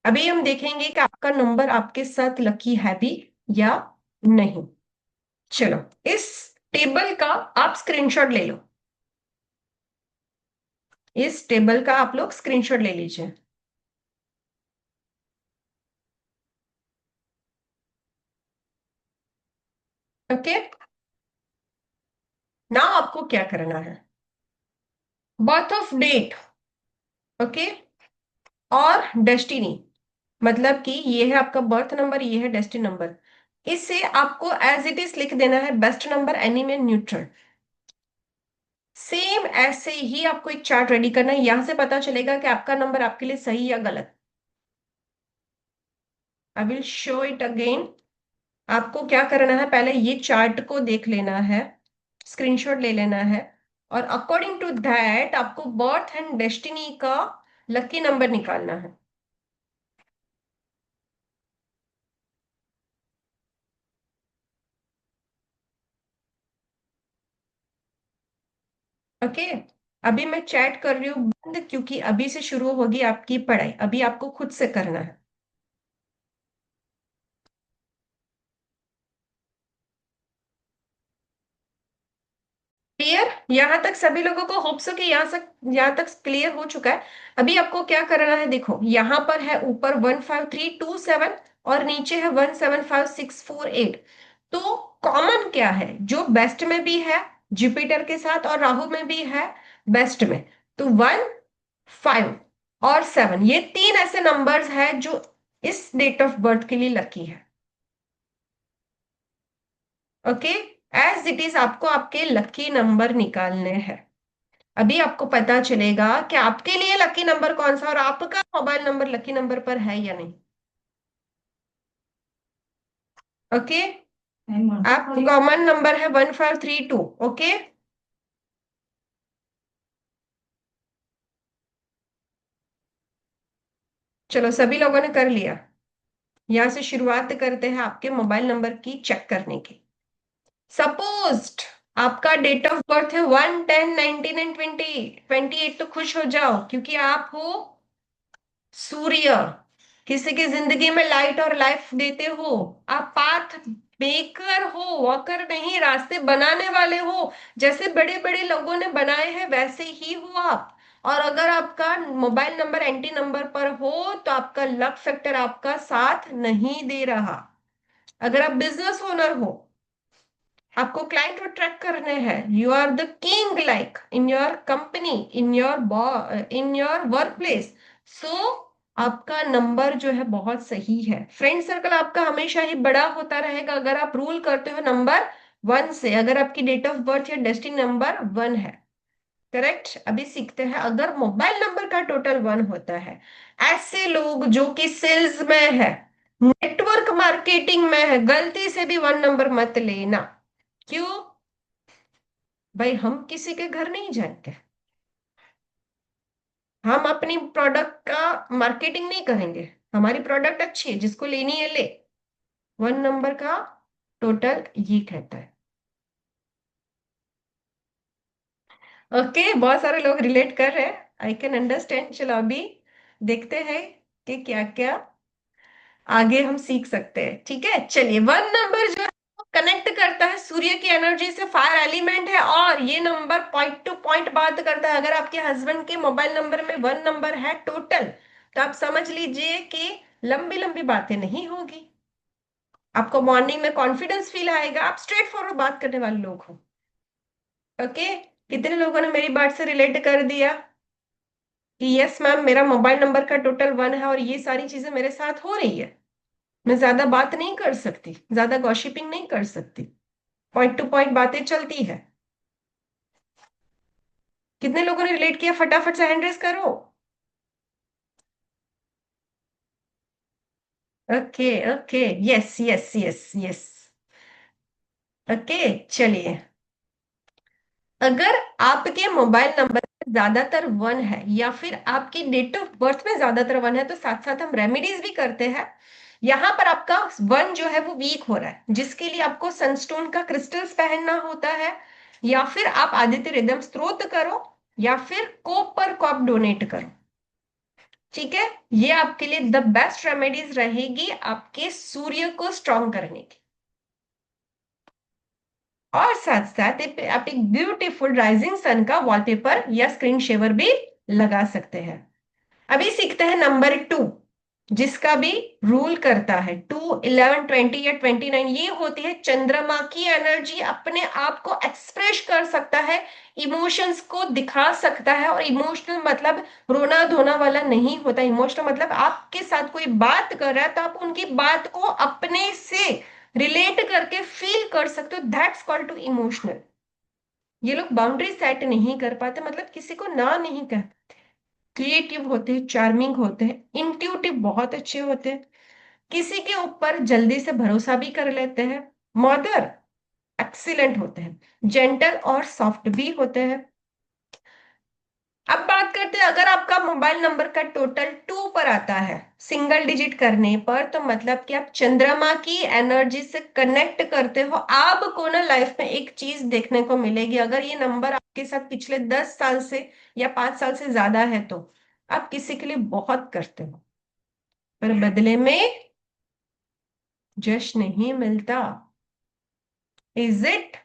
अभी हम देखेंगे कि आपका नंबर आपके साथ लकी है भी या नहीं। चलो, इस टेबल का आप स्क्रीनशॉट ले लो। इस टेबल का आप लोग स्क्रीनशॉट ले लीजिए। ओके। ना आपको क्या करना है, बर्थ ऑफ डेट, ओके, और डेस्टिनी, मतलब कि ये है आपका बर्थ नंबर, ये है डेस्टिनी नंबर। इसे आपको एज इट इज लिख देना है, बेस्ट नंबर एनी में न्यूट्रल। सेम ऐसे ही आपको एक चार्ट रेडी करना है, यहां से पता चलेगा कि आपका नंबर आपके लिए सही या गलत। I will show it again. आपको क्या करना है, पहले ये चार्ट को देख लेना है, स्क्रीनशॉट ले लेना है, और अकॉर्डिंग टू दैट आपको बर्थ एंड डेस्टिनी का लकी नंबर निकालना है। ओके। अभी मैं चैट कर रही हूँ बंद, क्योंकि अभी से शुरू होगी आपकी पढ़ाई, अभी आपको खुद से करना है। क्लियर? यहां तक सभी लोगों को होप सो कि यहाँ तक क्लियर हो चुका है। अभी आपको क्या करना है, देखो यहाँ पर है ऊपर 15327, और नीचे है 175,648। तो कॉमन क्या है, जो बेस्ट में भी है जुपिटर के साथ, और राहु में भी है बेस्ट में। तो 1 5 और 7, ये तीन ऐसे नंबर्स हैं जो इस डेट ऑफ बर्थ के लिए लकी है। ओके। एज इट इज आपको आपके लकी नंबर निकालने हैं। अभी आपको पता चलेगा कि आपके लिए लकी नंबर कौन सा, और आपका मोबाइल नंबर लकी नंबर पर है या नहीं। ओके। आप कॉमन नंबर है 1532। ओके। चलो, सभी लोगों ने कर लिया। यहां से शुरुआत करते हैं आपके मोबाइल नंबर की चेक करने की। सपोज्ड आपका डेट ऑफ बर्थ है 1 10 19 एंड 20 28, तो खुश हो जाओ, क्योंकि आप हो सूर्य, किसी की जिंदगी में लाइट और लाइफ देते हो। आप पाथ मेकर हो, वॉकर नहीं, रास्ते बनाने वाले हो। जैसे बड़े बड़े लोगों ने बनाए हैं वैसे ही हो आप। और अगर आपका मोबाइल नंबर एंटी नंबर पर हो, तो आपका लक फैक्टर आपका साथ नहीं दे रहा। अगर आप बिजनेस ओनर हो, आपको क्लाइंट अट्रैक्ट करने हैं, you are the king like in your company, in your work place. So आपका नंबर जो है बहुत सही है। फ्रेंड सर्कल आपका हमेशा ही बड़ा होता रहेगा अगर आप रूल करते हो नंबर 1 से, अगर आपकी डेट ऑफ बर्थ या डेस्टिनी नंबर 1 है। करेक्ट। अभी सीखते हैं, अगर मोबाइल नंबर का टोटल 1 होता है, ऐसे लोग जो कि सेल्स में है, नेटवर्क मार्केटिंग में है, गलती से भी 1 नंबर मत लेना। क्यों? भाई हम किसी के घर नहीं जाएंगे, हम अपनी प्रोडक्ट का मार्केटिंग नहीं करेंगे। हमारी प्रोडक्ट अच्छी है, जिसको लेनी है ले। 1 नंबर का टोटल ये कहता है। ओके, बहुत सारे लोग रिलेट कर रहे हैं, आई कैन अंडरस्टैंड। चलो अभी देखते हैं कि क्या क्या आगे हम सीख सकते हैं। ठीक है, चलिए। 1 नंबर जो है कनेक्ट करता है सूर्य की एनर्जी से, फायर एलिमेंट है, और ये नंबर पॉइंट टू पॉइंट बात करता है। अगर आपके हस्बैंड के मोबाइल नंबर में 1 नंबर है टोटल, तो आप समझ लीजिए कि लंबी लंबी बातें नहीं होगी। आपको मॉर्निंग में कॉन्फिडेंस फील आएगा, आप स्ट्रेट फॉरवर्ड बात करने वाले लोग हो। ओके। कितने लोगों ने मेरी बात से रिलेट कर दिया कि यस मैम, मेरा मोबाइल नंबर का टोटल 1 है और ये सारी चीजें मेरे साथ हो रही है। मैं ज्यादा बात नहीं कर सकती, ज्यादा गॉसिपिंग नहीं कर सकती, पॉइंट टू पॉइंट बातें चलती है। कितने लोगों ने रिलेट किया, फटाफट से हैंड रेस करो। Okay okay, yes yes yes yes. Okay, चलिए। अगर आपके मोबाइल नंबर में ज्यादातर वन है, या फिर आपकी डेट ऑफ बर्थ में ज्यादातर वन है, तो साथ साथ हम रेमेडीज भी करते हैं। यहाँ पर आपका वन जो है वो वीक हो रहा है, जिसके लिए आपको सनस्टोन का क्रिस्टल्स पहनना होता है, या फिर आप आदित्य रिदम स्तोत्र करो, या फिर कॉपर कॉप डोनेट करो। ठीक है, ये आपके लिए द बेस्ट रेमेडीज रहेगी आपके सूर्य को स्ट्रांग करने की। और साथ साथ आप एक ब्यूटीफुल राइजिंग सन का वॉलपेपर या स्क्रीन शेवर भी लगा सकते हैं। अभी सीखते हैं नंबर टू, जिसका भी रूल करता है 2, 11, 20 या 29। ये होती है चंद्रमा की एनर्जी, अपने आप को एक्सप्रेस कर सकता है, इमोशंस को दिखा सकता है। और इमोशनल मतलब रोना धोना वाला नहीं होता। इमोशनल मतलब आपके साथ कोई बात कर रहा है तो आप उनकी बात को अपने से रिलेट करके फील कर सकते हो, दैट्स कॉल्ड टू इमोशनल। ये लोग बाउंड्री सेट नहीं कर पाते, मतलब किसी को ना नहीं कह, क्रिएटिव होते हैं, चार्मिंग होते हैं, इंट्यूटिव बहुत अच्छे होते हैं, किसी के ऊपर जल्दी से भरोसा भी कर लेते हैं, मदर एक्सीलेंट होते हैं, जेंटल और सॉफ्ट भी होते हैं। अब बात करते हैं, अगर आपका मोबाइल नंबर का टोटल 2 पर आता है सिंगल डिजिट करने पर, तो मतलब कि आप चंद्रमा की एनर्जी से कनेक्ट करते हो। आपको ना लाइफ में एक चीज देखने को मिलेगी, अगर ये नंबर आपके साथ पिछले 10 साल से या 5 साल से ज्यादा है, तो आप किसी के लिए बहुत करते हो, पर बदले में जश्न नहीं मिलता। Is it?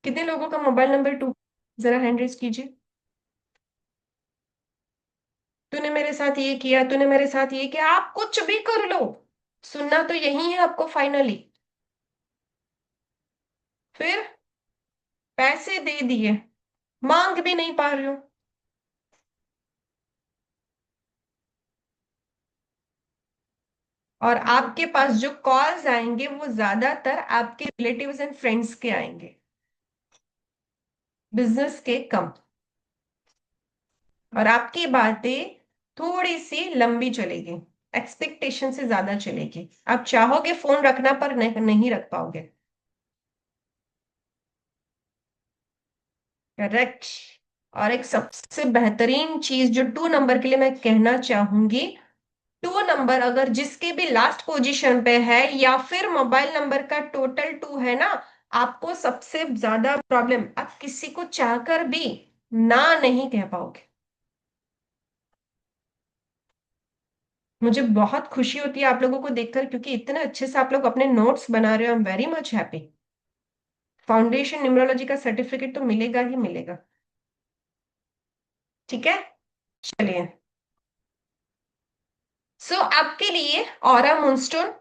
कितने लोगों का मोबाइल नंबर 2? जरा हैंड रेज कीजिए। तूने मेरे साथ ये किया, तूने मेरे साथ ये किया, आप कुछ भी कर लो, सुनना तो यही है आपको फाइनली। फिर पैसे दे दिए, मांग भी नहीं पा रहे हो। और आपके पास जो कॉल्स आएंगे वो ज्यादातर आपके रिलेटिव्स एंड फ्रेंड्स के आएंगे, बिजनेस के कम। और आपकी बातें थोड़ी सी लंबी चलेगी, एक्सपेक्टेशन से ज्यादा चलेगी। आप चाहोगे फोन रखना, पर नहीं रख पाओगे। करेक्ट। और एक सबसे बेहतरीन चीज जो 2 नंबर के लिए मैं कहना चाहूंगी, 2 नंबर अगर जिसके भी लास्ट पोजीशन पे है, या फिर मोबाइल नंबर का टोटल 2 है ना, आपको सबसे ज्यादा प्रॉब्लम, आप किसी को चाहकर भी ना नहीं कह पाओगे। मुझे बहुत खुशी होती है आप लोगों को देखकर, क्योंकि इतने अच्छे से आप लोग अपने नोट्स बना रहे हो। I am very much happy. Foundation numerology का सर्टिफिकेट तो मिलेगा ही मिलेगा। ठीक है, चलिए। सो आपके लिए ऑरा मूनस्टोन,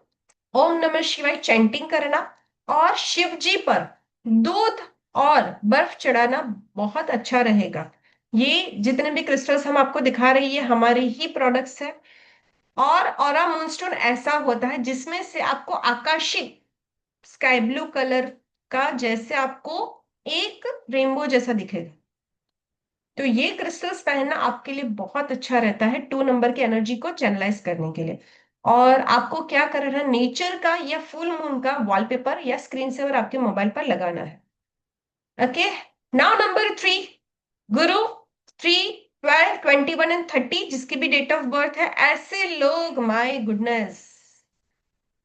ओम नमः शिवाय चैंटिंग करना, और शिव जी पर दूध और बर्फ चढ़ाना बहुत अच्छा रहेगा। ये जितने भी क्रिस्टल्स हम आपको दिखा रही है, हमारे ही प्रोडक्ट्स है। और ऑरा मूनस्टोन ऐसा होता है जिसमें से आपको आकाशीय स्काई ब्लू कलर का, जैसे आपको एक रेनबो जैसा दिखेगा। तो ये क्रिस्टल्स पहनना आपके लिए बहुत अच्छा रहता है 2 नंबर की एनर्जी को चैनलाइज करने के लिए। और आपको क्या करना है, नेचर का या फुल मून का वॉलपेपर या स्क्रीन सेवर आपके मोबाइल पर लगाना है। Okay, now number 3, Guru. 3, 12, 21 and 30 जिसकी भी डेट ऑफ बर्थ है, ऐसे लोग, माय गुडनेस,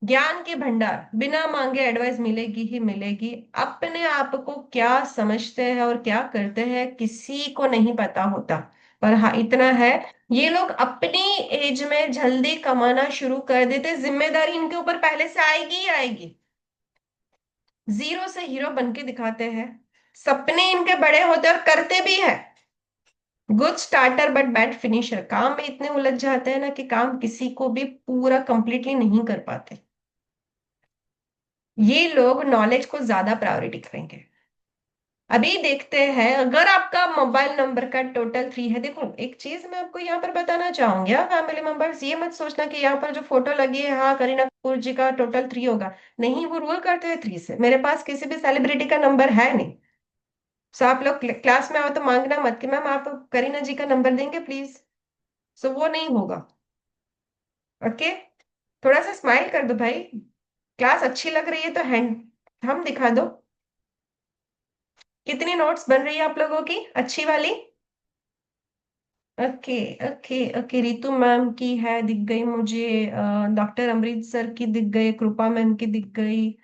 ज्ञान के भंडार, बिना मांगे एडवाइस मिलेगी ही मिलेगी। अपने आप को क्या समझते हैं और क्या करते हैं किसी को नहीं पता होता। पर हाँ इतना है, ये लोग अपनी एज में जल्दी कमाना शुरू कर देते, जिम्मेदारी इनके ऊपर पहले से आएगी ही आएगी। जीरो से हीरो बन के दिखाते हैं, सपने इनके बड़े होते हैं और करते भी है। Good starter but bad finisher, काम में इतने उलझ जाते हैं ना कि काम किसी को भी पूरा कंप्लीटली नहीं कर पाते। ये लोग नॉलेज को ज्यादा प्रायोरिटी करेंगे। अभी देखते हैं, अगर आपका मोबाइल नंबर का टोटल 3 है। देखो एक चीज मैं आपको यहाँ पर बताना चाहूंगी, फैमिली मेंबर्स, ये मत सोचना कि यहाँ पर जो फोटो लगी है, हाँ करीना कपूर जी का टोटल 3 होगा। नहीं, वो रूल करते हैं 3 से। मेरे पास किसी भी सेलिब्रिटी का नंबर है नहीं। सो आप लोग क्लास में आओ तो मांगना मत कि मैम आप करीना जी का नंबर देंगे प्लीज। सो वो नहीं होगा। ओके। थोड़ा सा स्माइल कर दो भाई। क्लास अच्छी लग रही है तो हैंड हम दिखा दो। कितनी नोट्स बन रही है आप लोगों की अच्छी वाली? Okay okay okay, Ritu ma'am की है, दिख गई मुझे। डॉक्टर अमृत सर की दिख गई, कृपा मैम की दिख गई।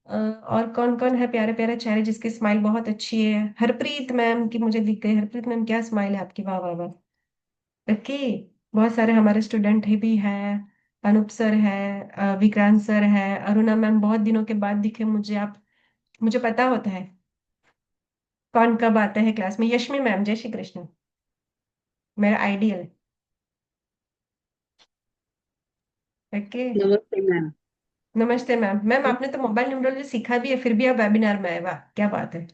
और कौन कौन है प्यारे प्यारे चेहरे जिसकी स्माइल बहुत अच्छी है? हरप्रीत मैम की मुझे दिख गई। हरप्रीत मैम क्या स्माइल है आपकी, वाह वाह वाह। ओके। बहुत सारे हमारे स्टूडेंट ही भी है। अनूप सर है, विक्रांत सर है, अरुणा मैम बहुत दिनों के बाद दिखे मुझे आप। मुझे पता होता है कौन कब आता है क्लास में। यश्मि मैम, जय श्री कृष्ण, मेरा आइडियल। ओके। नमस्ते मैम। नमस्ते मैम। मैम आपने तो मोबाइल न्यूमरोलॉजी सीखा भी है, फिर भी आप वेबिनार में आए, वाह क्या बात है।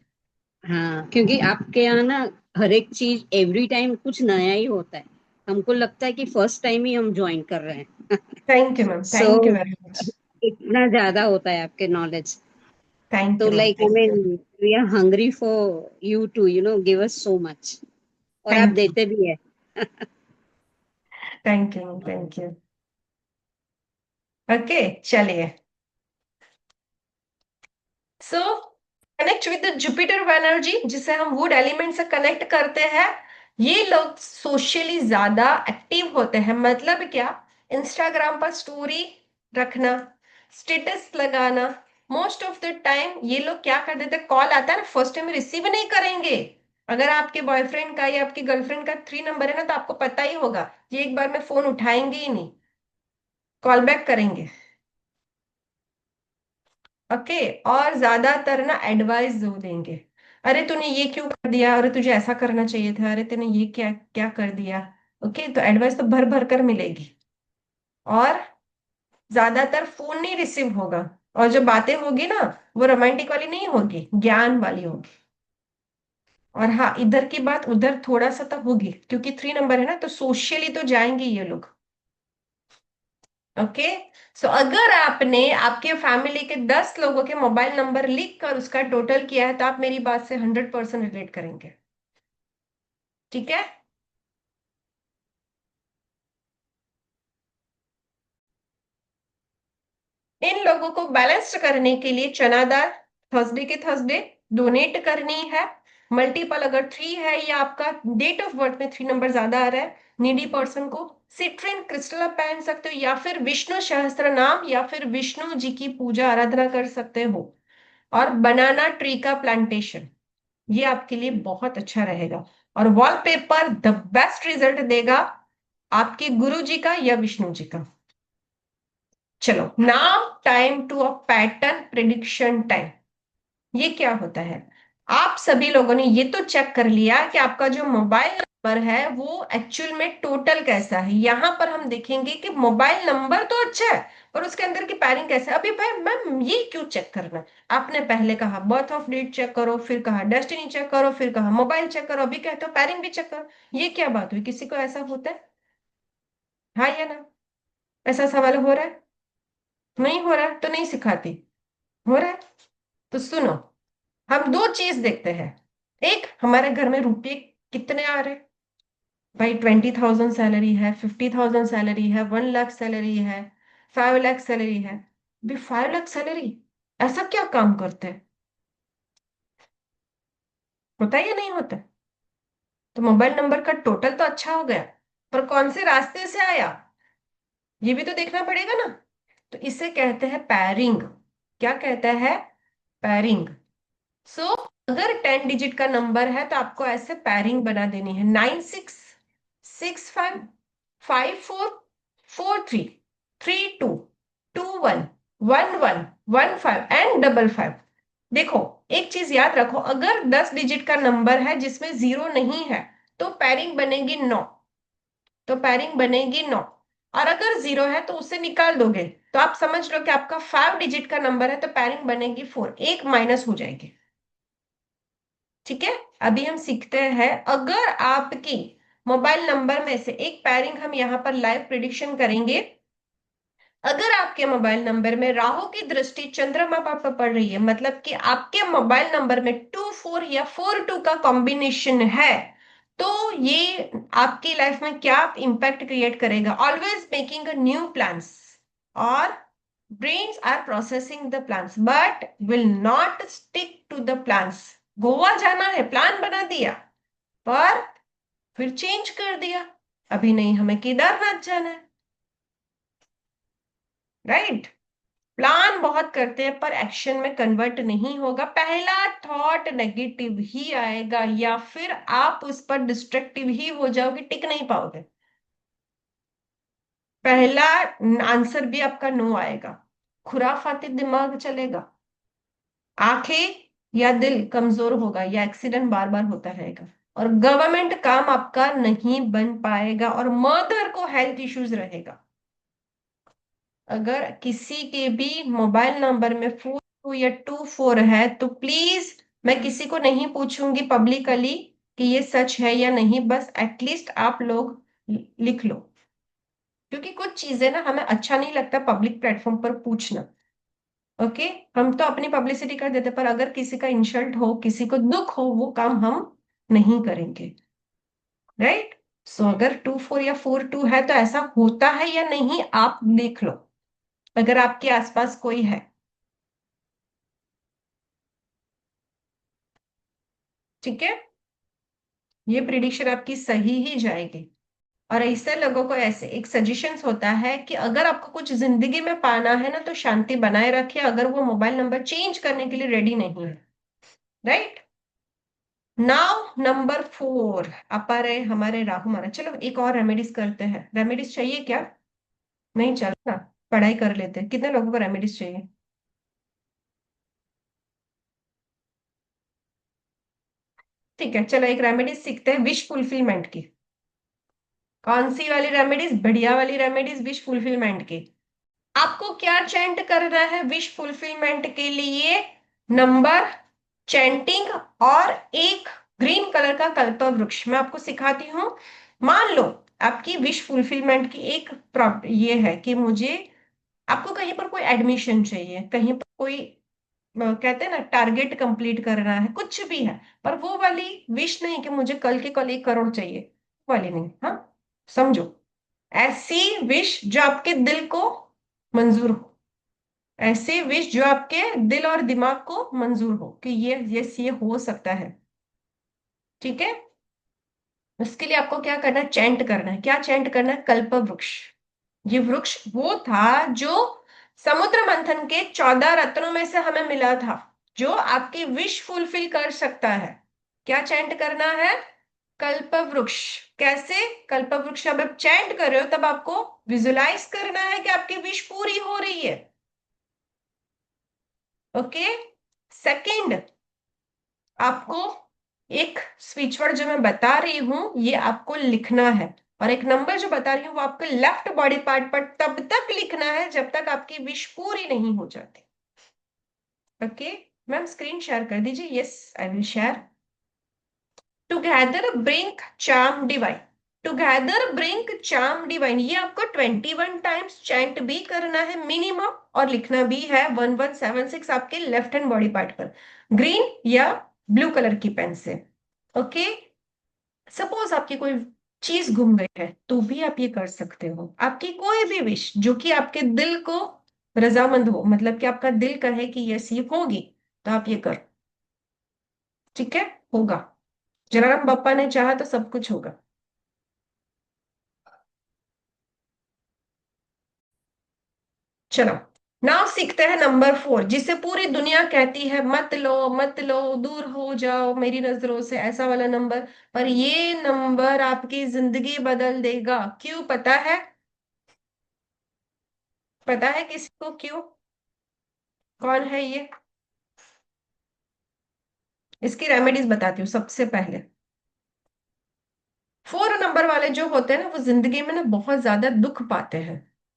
हाँ, क्योंकि आपके यहाँ ना हर एक चीज एवरी टाइम कुछ नया ही होता है। हमको लगता है कि फर्स्ट टाइम ही हम ज्वाइन कर रहे हैं। Thank you ma'am, so thank you very much. इतना ज्यादा होता है आपके नॉलेज। थैंक तो you ma'am, like I thank mean you. We are hungry for you to give us so much. और आप थैंक यू। देते भी है। Thank you ma'am, thank you. Okay चलिए। So connect with the Jupiter Banerjee, जिसे हम would element से connect करते हैं। ये लोग सोशली ज्यादा एक्टिव होते हैं। मतलब क्या? इंस्टाग्राम पर स्टोरी रखना, स्टेटस लगाना। मोस्ट ऑफ द टाइम ये लोग क्या कर देते हैं, कॉल आता है ना, फर्स्ट टाइम रिसीव नहीं करेंगे। अगर आपके बॉयफ्रेंड का या आपकी गर्लफ्रेंड का 3 नंबर है ना, तो आपको पता ही होगा ये एक बार में फोन उठाएंगे ही नहीं, कॉल बैक करेंगे। ओके। और ज्यादातर ना एडवाइस दो देंगे। अरे तूने ये क्यों कर दिया, अरे तुझे ऐसा करना चाहिए था, अरे तूने ये क्या क्या कर दिया। ओके, तो एडवाइस तो भर भर कर मिलेगी। और ज्यादातर फोन नहीं रिसीव होगा। और जो बातें होगी ना, वो रोमांटिक वाली नहीं होगी, ज्ञान वाली होगी। और हाँ, इधर की बात उधर थोड़ा सा तो होगी, क्योंकि 3 नंबर है ना, तो सोशली तो जाएंगे ये लोग। ओके। सो अगर आपने आपके फैमिली के 10 लोगों के मोबाइल नंबर लिख कर उसका टोटल किया है, तो आप मेरी बात से 100% रिलेट करेंगे। ठीक है। इन लोगों को बैलेंस करने के लिए चना दाल थर्सडे के थर्सडे डोनेट करनी है। मल्टीपल अगर 3 है, या आपका डेट ऑफ बर्थ में 3 नंबर ज्यादा आ रहा है, नीडी पर्सन को सिट्रिन क्रिस्टल आप पहन सकते हो, या फिर विष्णु सहस्त्र नाम, या फिर विष्णु जी की पूजा आराधना कर सकते हो। और बनाना ट्री का प्लांटेशन, ये आपके लिए बहुत अच्छा रहेगा। और वॉलपेपर द बेस्ट रिजल्ट देगा, आपके गुरु जी का या विष्णु जी का। चलो, now time to a pattern prediction time. ये क्या होता है? आप सभी लोगों ने ये तो चेक कर लिया कि आपका जो मोबाइल नंबर है वो एक्चुअल में टोटल कैसा है। यहां पर हम देखेंगे कि मोबाइल नंबर तो अच्छा है, पर उसके अंदर की पैरिंग कैसे है। अभी भाई मैम ये क्यों चेक करना? आपने पहले कहा बर्थ ऑफ डेट चेक करो, फिर कहा डेस्टिनी चेक करो, फिर कहा मोबाइल चेक करो, अभी कहते हो पैरिंग भी चेक करो। ये क्या बात हुई? किसी को ऐसा होता है? हाँ या ना? ऐसा सवाल हो रहा है? नहीं हो रहा है तो नहीं सिखाती। हो रहा है तो सुनो। हम दो चीज देखते हैं। एक, हमारे घर में रुपए कितने आ रहे। भाई 20,000 सैलरी है, 50,000 सैलरी है, 1 लाख सैलरी है, 5 लाख सैलरी है। भी 5 लाख सैलरी, ऐसा क्या काम करते हैं? होता है या नहीं होता? तो मोबाइल नंबर का टोटल तो अच्छा हो गया, पर कौन से रास्ते से आया, ये भी तो देखना पड़ेगा ना। तो इसे कहते हैं पैरिंग। क्या कहता है? पैरिंग। सो अगर 10 डिजिट का नंबर है, तो आपको ऐसे पैरिंग बना देनी है। 96655432321115 एंड 55। देखो, एक चीज याद रखो, अगर 10 डिजिट का नंबर है जिसमें जीरो नहीं है, तो पैरिंग बनेगी 9। तो पैरिंग बनेगी 9। और अगर जीरो है तो उसे निकाल दोगे, तो आप समझ लो कि आपका 5 डिजिट का नंबर है, तो पैरिंग बनेगी 4, एक माइनस हो जाएगी। ठीक है, अभी हम सीखते हैं, अगर आपकी मोबाइल नंबर में से एक पैरिंग हम यहाँ पर लाइव प्रिडिक्शन करेंगे। अगर आपके मोबाइल नंबर में राहु की दृष्टि चंद्रमा पर पड़ रही है, मतलब कि आपके मोबाइल नंबर में 24 या 42 का कॉम्बिनेशन है, तो ये आपकी लाइफ में क्या इंपैक्ट क्रिएट करेगा? Always making a new plans, और brains are processing the plans but will not stick to the plans. Goa जाना है, प्लान बना दिया, पर फिर चेंज कर दिया, अभी नहीं हमें केदारनाथ जाना है, राइट? प्लान बहुत करते हैं पर एक्शन में कन्वर्ट नहीं होगा, पहला थॉट नेगेटिव ही आएगा, या फिर आप उस पर डिस्ट्रक्टिव ही हो जाओगे, टिक नहीं पाओगे, पहला आंसर भी आपका नो आएगा, खुराफाती दिमाग चलेगा, आंखें या दिल कमजोर होगा, या एक्सीडेंट बार बार होता रहेगा, और गवर्नमेंट काम आपका नहीं बन पाएगा, और मदर को हेल्थ इश्यूज रहेगा। अगर किसी के भी मोबाइल नंबर में 42 या 24 है, तो प्लीज, मैं किसी को नहीं पूछूंगी पब्लिकली कि ये सच है या नहीं, बस एटलीस्ट आप लोग लिख लो, क्योंकि कुछ चीजें ना हमें अच्छा नहीं लगता पब्लिक प्लेटफॉर्म पर पूछना। ओके, हम तो अपनी पब्लिसिटी कर देते, पर अगर किसी का इंसल्ट हो, किसी को दुख हो, वो काम हम नहीं करेंगे, राइट? सो अगर 24 या 42 है तो ऐसा होता है या नहीं, आप देख लो, अगर आपके आसपास कोई है। ठीक है, ये प्रिडिक्शन आपकी सही ही जाएगी। और ऐसे लोगों को ऐसे एक सजेशंस होता है कि अगर आपको कुछ जिंदगी में पाना है ना, तो शांति बनाए रखिए, अगर वो मोबाइल नंबर चेंज करने के लिए रेडी नहीं है, राइट? नाउ नंबर 4 अपा रहे हमारे राहु महाराज। चलो एक और रेमेडीज करते हैं, रेमेडीज चाहिए क्या? नहीं चलता, पढ़ाई कर लेते हैं, कितने लोगों को रेमेडीज चाहिए? ठीक है, चलो एक रेमेडीज सीखते हैं विश फुलफिलमेंट की। कौन सी वाली रेमेडीज? बढ़िया वाली रेमेडीज विश फुलफिलमेंट की। आपको क्या चैंट करना है विश फुलफिलमेंट के लिए? नंबर, चैंटिंग, और एक ग्रीन कलर का कल्प वृक्ष। मैं आपको सिखाती हूँ। मान लो आपकी विश फुलफिलमेंट की एक ये है कि मुझे, आपको कहीं पर कोई एडमिशन चाहिए, कहीं पर कोई कहते हैं ना टारगेट कंप्लीट करना है, कुछ भी है, पर वो वाली विश नहीं कि मुझे कल के कल 1 करोड़ चाहिए, वो वाली नहीं, हाँ? समझो, ऐसी विश जो आपके दिल को मंजूर हो, ऐसे विश जो आपके दिल और दिमाग को मंजूर हो कि ये यस ये हो सकता है। ठीक है, उसके लिए आपको क्या करना है? चैंट करना है। क्या चैंट करना है? कल्प वृक्ष। ये वृक्ष वो था जो समुद्र मंथन के 14 रत्नों में से हमें मिला था, जो आपकी विश फुलफिल कर सकता है। क्या चैंट करना है? कल्प वृक्ष। कैसे? कल्प वृक्ष जब आप चैंट कर रहे हो, तब आपको विजुलाइज करना है कि आपकी विश पूरी हो रही है। ओके, सेकंड, आपको एक स्विच वर्ड जो मैं बता रही हूं, ये आपको लिखना है, और एक नंबर जो बता रही हूँ वो आपको लेफ्ट बॉडी पार्ट पर तब तक लिखना है जब तक आपकी विश पूरी नहीं हो जाती। ओके, मैम स्क्रीन शेयर कर दीजिए। Yes, I will share. Together brink charm divine, together brink charm divine, ये आपको 21 टाइम्स चैंट भी करना है मिनिमम, और लिखना भी है 1176 आपके लेफ्ट हैंड बॉडी पार्ट पर, ग्रीन या ब्लू कलर की पेन से। ओके, सपोज आपकी कोई चीज गुम गई है, तो भी आप ये कर सकते हो। आपकी कोई भी विश जो कि आपके दिल को रजामंद हो, मतलब कि आपका दिल कहे कि यस ये होगी, तो आप ये कर। ठीक है, होगा, जलाराम बापा ने चाहा तो सब कुछ होगा। चलो, नाउ सीखते हैं नंबर 4, जिसे पूरी दुनिया कहती है मत लो मत लो, दूर हो जाओ मेरी नजरों से, ऐसा वाला नंबर। पर ये नंबर आपकी जिंदगी बदल देगा। क्यों पता है? पता है किसी को क्यों? कौन है ये? इसकी रेमेडीज बताती हूँ सबसे पहले। 4 नंबर वाले जो होते हैं ना, वो जिंदगी में ना बहुत ज्यादा दुख पाते हैं,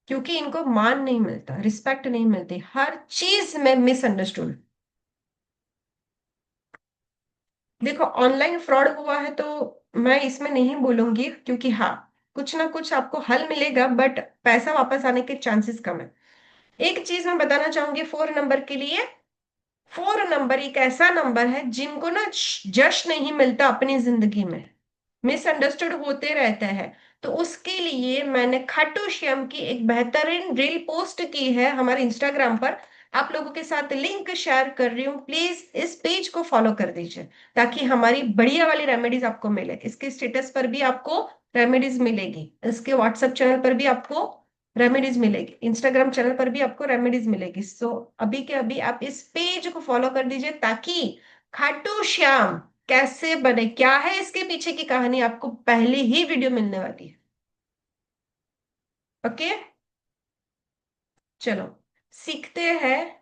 क्योंकि इनको मान नहीं मिलता, रिस्पेक्ट नहीं मिलती, हर चीज में मिसअंडरस्टूड। देखो ऑनलाइन फ्रॉड हुआ है तो मैं इसमें नहीं बोलूंगी, क्योंकि हाँ, कुछ ना कुछ आपको हल मिलेगा, बट पैसा वापस आने के चांसेस कम है। एक चीज मैं बताना चाहूंगी 4 नंबर के लिए। 4 नंबर एक ऐसा नंबर है जिनको ना जश नहीं मिलता अपनी जिंदगी में, मिसअंडरस्टूड होते रहते हैं। तो उसके लिए मैंने खाटू श्याम की एक बेहतरीन रील पोस्ट की है हमारे इंस्टाग्राम पर। आप लोगों के साथ लिंक शेयर कर रही हूँ, प्लीज इस पेज को फॉलो कर दीजिए, ताकि हमारी बढ़िया वाली रेमेडीज आपको मिले। इसके स्टेटस पर भी आपको रेमेडीज मिलेगी, इसके व्हाट्सएप चैनल पर भी आपको रेमेडीज मिलेगी, इंस्टाग्राम चैनल पर भी आपको रेमेडीज मिलेगी। सो अभी के अभी आप इस पेज को फॉलो कर दीजिए, ताकि खाटू श्याम कैसे बने, क्या है इसके पीछे की कहानी, आपको पहले ही वीडियो मिलने वाली है। ओके, चलो सीखते हैं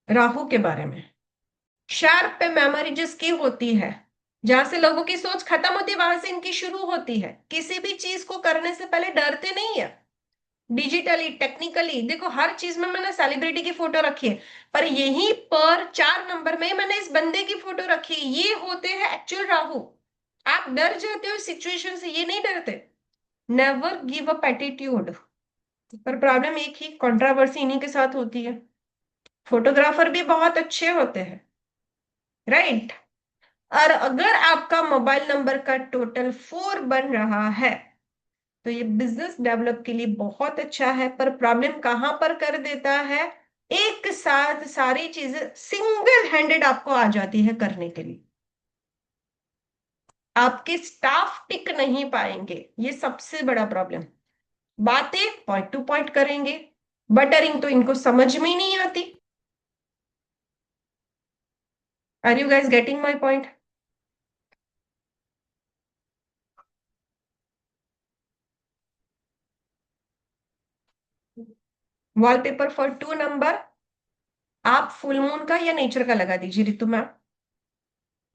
राहु के बारे में। शार्प पे मेमोरी जिसकी होती है, जहां से लोगों की सोच खत्म होती है वहां से इनकी शुरू होती है। किसी भी चीज को करने से पहले डरते नहीं है। डिजिटली टेक्निकली देखो, हर चीज में मैंने सेलिब्रिटी की फोटो रखी है, पर यहीं पर 4 नंबर में मैंने इस बंदे की फोटो रखी है। ये होते हैं एक्चुअल राहु। आप डर जाते हो सिचुएशन से, ये नहीं डरते। Never give up attitude. पर प्रॉब्लम एक ही, कंट्रोवर्सी इन्हीं के साथ होती है। फोटोग्राफर भी बहुत अच्छे होते हैं, राइट। और अगर आपका मोबाइल नंबर का टोटल 4 बन रहा है, तो ये बिजनेस डेवलप के लिए बहुत अच्छा है। पर प्रॉब्लम कहां पर कर देता है, एक साथ सारी चीजें सिंगल हैंडेड आपको आ जाती है करने के लिए। आपके स्टाफ टिक नहीं पाएंगे, ये सबसे बड़ा प्रॉब्लम। बातें पॉइंट टू पॉइंट करेंगे, बटरिंग तो इनको समझ में ही नहीं आती। Are you guys getting my point? Wallpaper for 2 number, आप फुल मून का या नेचर का लगा दीजिए रितु मैम।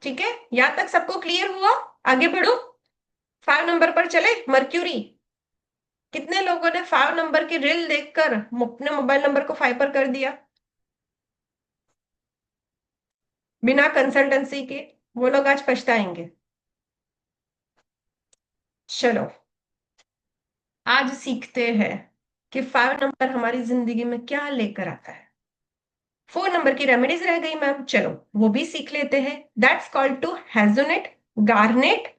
ठीक है, यहां तक सबको क्लियर हुआ? आगे बढ़ो, 5 नंबर पर चले। मर्क्यूरी। कितने लोगों ने 5 नंबर की रील देखकर अपने मोबाइल नंबर को 5 पर कर दिया, बिना कंसल्टेंसी के? वो लोग आज पछताएंगे। चलो आज सीखते हैं कि 5 नंबर हमारी जिंदगी में क्या लेकर आता है। 4 नंबर की रेमेडीज रह गई मैम, चलो वो भी सीख लेते हैं। दैट्स कॉल्ड टू हेजोनेट गार्नेट,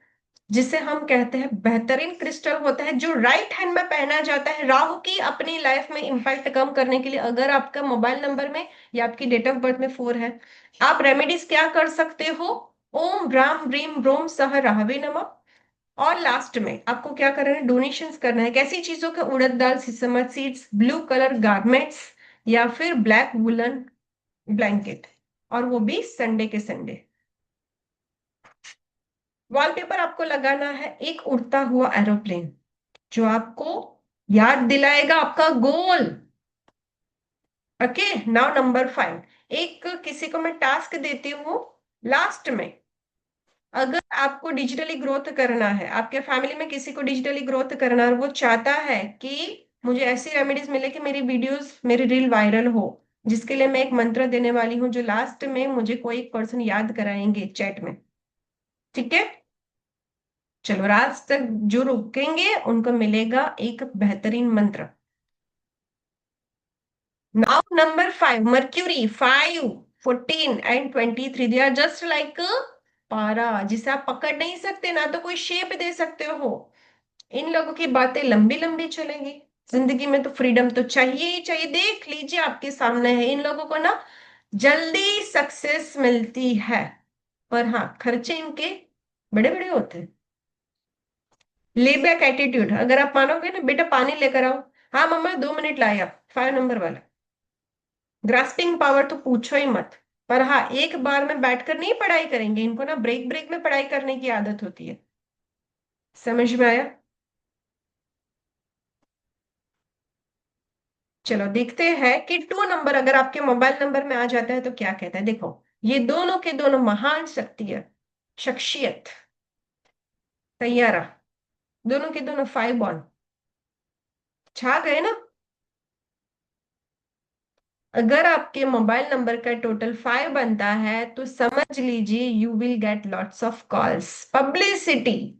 जिसे हम कहते हैं बेहतरीन क्रिस्टल होता है, जो राइट हैंड में पहना जाता है राहु की अपनी लाइफ में इंपैक्ट कम करने के लिए। अगर आपका मोबाइल नंबर में या आपकी डेट ऑफ बर्थ में 4 है, आप रेमेडीज क्या कर सकते हो? ओम राम रीम रोम सह राहवे नमः। और लास्ट में आपको क्या करना है, डोनेशंस करना है। कैसी चीजों के? उड़द दाल, सिसमत सीड्स, ब्लू कलर गारमेंट्स, या फिर ब्लैक वुलन ब्लैंकेट, और वो भी संडे के संडे। वॉलपेपर आपको लगाना है एक उड़ता हुआ एरोप्लेन, जो आपको याद दिलाएगा आपका गोल। Okay, now number 5। एक किसी को मैं टास्क देती हूँ लास्ट में। अगर आपको डिजिटली ग्रोथ करना है, आपके फैमिली में किसी को डिजिटली ग्रोथ करना है, और वो चाहता है कि मुझे ऐसी रेमेडीज मिले कि मेरी वीडियोस, मेरी रील वायरल हो, जिसके लिए मैं एक मंत्र देने वाली हूँ, जो लास्ट में मुझे कोई एक पर्सन याद कराएंगे चैट में। ठीक है, चलो रात तक जो रुकेंगे उनको मिलेगा एक बेहतरीन मंत्र। Now number 5, Mercury 5, 14 and 23, they are just like पारा, जिसे आप पकड़ नहीं सकते ना तो कोई शेप दे सकते हो। इन लोगों की बातें लंबी लंबी चलेंगी। जिंदगी में तो फ्रीडम तो चाहिए ही चाहिए। देख लीजिए आपके सामने है, इन लोगों को ना जल्दी सक्सेस मिलती है, पर हाँ खर्चे इनके बड़े बड़े होते हैं। ले बैक एटीट्यूड, अगर आप मानोगे ना, बेटा पानी लेकर आओ, हाँ मम्मा 2 मिनट लाया, 5 नंबर वाला। ग्रास्पिंग पावर तो पूछो ही मत। पर हाँ, एक बार में बैठकर नहीं पढ़ाई करेंगे, इनको ना ब्रेक ब्रेक में पढ़ाई करने की आदत होती है। समझ में आया? चलो देखते हैं कि 2 नंबर अगर आपके मोबाइल नंबर में आ जाता है तो क्या कहता है। देखो, ये दोनों के दोनों महान शक्ति है, शख्सियत, तैयारा, दोनों के दोनों 5 बॉन्ड, छा गए ना। अगर आपके मोबाइल नंबर का टोटल 5 बनता है तो समझ लीजिए you will get lots of calls, publicity.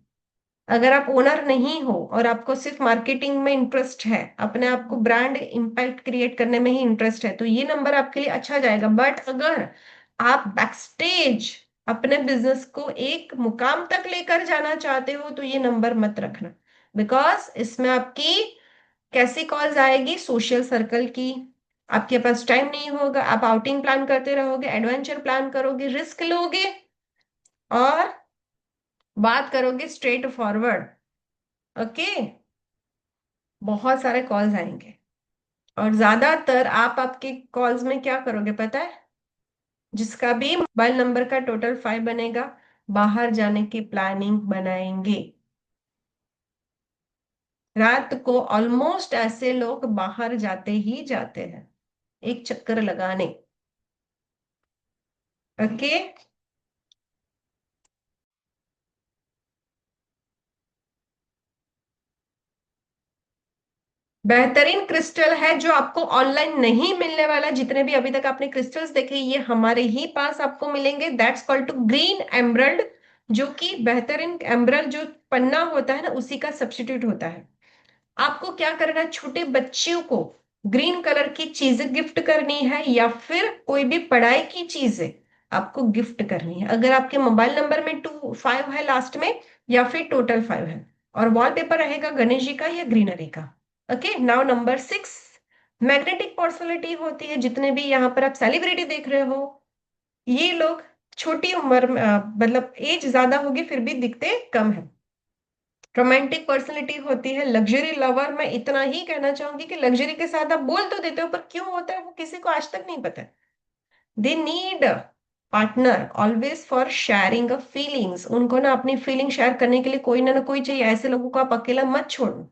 अगर आप ओनर नहीं हो और आपको सिर्फ मार्केटिंग में इंटरेस्ट है, अपने आप को ब्रांड इम्पैक्ट क्रिएट करने में ही इंटरेस्ट है, तो ये नंबर आपके लिए अच्छा जाएगा। बट अगर आप बैकस्टेज अपने बिजनेस को एक मुकाम तक लेकर जाना चाहते हो तो ये नंबर मत रखना, बिकॉज इसमें आपकी कैसी कॉल्स आएगी, सोशल सर्कल की। आपके पास टाइम नहीं होगा, आप आउटिंग प्लान करते रहोगे, एडवेंचर प्लान करोगे, रिस्क लोगे और बात करोगे स्ट्रेट फॉरवर्ड। ओके, बहुत सारे कॉल्स आएंगे और ज्यादातर आप आपके कॉल्स में क्या करोगे पता है? जिसका भी मोबाइल नंबर का टोटल 5 बनेगा, बाहर जाने की प्लानिंग बनाएंगे। रात को ऑलमोस्ट ऐसे लोग बाहर जाते ही जाते हैं, एक चक्कर लगाने। ओके, बेहतरीन क्रिस्टल है जो आपको ऑनलाइन नहीं मिलने वाला। जितने भी अभी तक आपने क्रिस्टल्स देखे ये हमारे ही पास आपको मिलेंगे। That's called to green emerald, जो कि बेहतरीन एमरल्ड जो पन्ना होता है ना उसी का सब्स्टिट्यूट होता है। आपको क्या करना है, छोटे बच्चियों को ग्रीन कलर की चीजें गिफ्ट करनी है या फिर कोई भी पढ़ाई की चीजें आपको गिफ्ट करनी है। अगर आपके मोबाइल नंबर में 5 है लास्ट में या फिर टोटल 5 है, और वॉलपेपर रहेगा गणेश जी का या ग्रीनरी का। Okay, now number 6, magnetic personality होती है। जितने भी यहाँ पर आप सेलिब्रिटी देख रहे हो, ये लोग छोटी उम्र में मतलब एज ज्यादा होगी फिर भी दिखते कम है। रोमांटिक पर्सनैलिटी होती है, लग्जरी लवर। मैं इतना ही कहना चाहूंगी कि लग्जरी के साथ आप बोल तो देते हो पर क्यों होता है वो किसी को आज तक नहीं पता। They need partner always for sharing a feelings. उनको ना अपनी फीलिंग शेयर करने के लिए कोई ना कोई चाहिए। ऐसे लोगों को आप अकेला मत छोड़ो।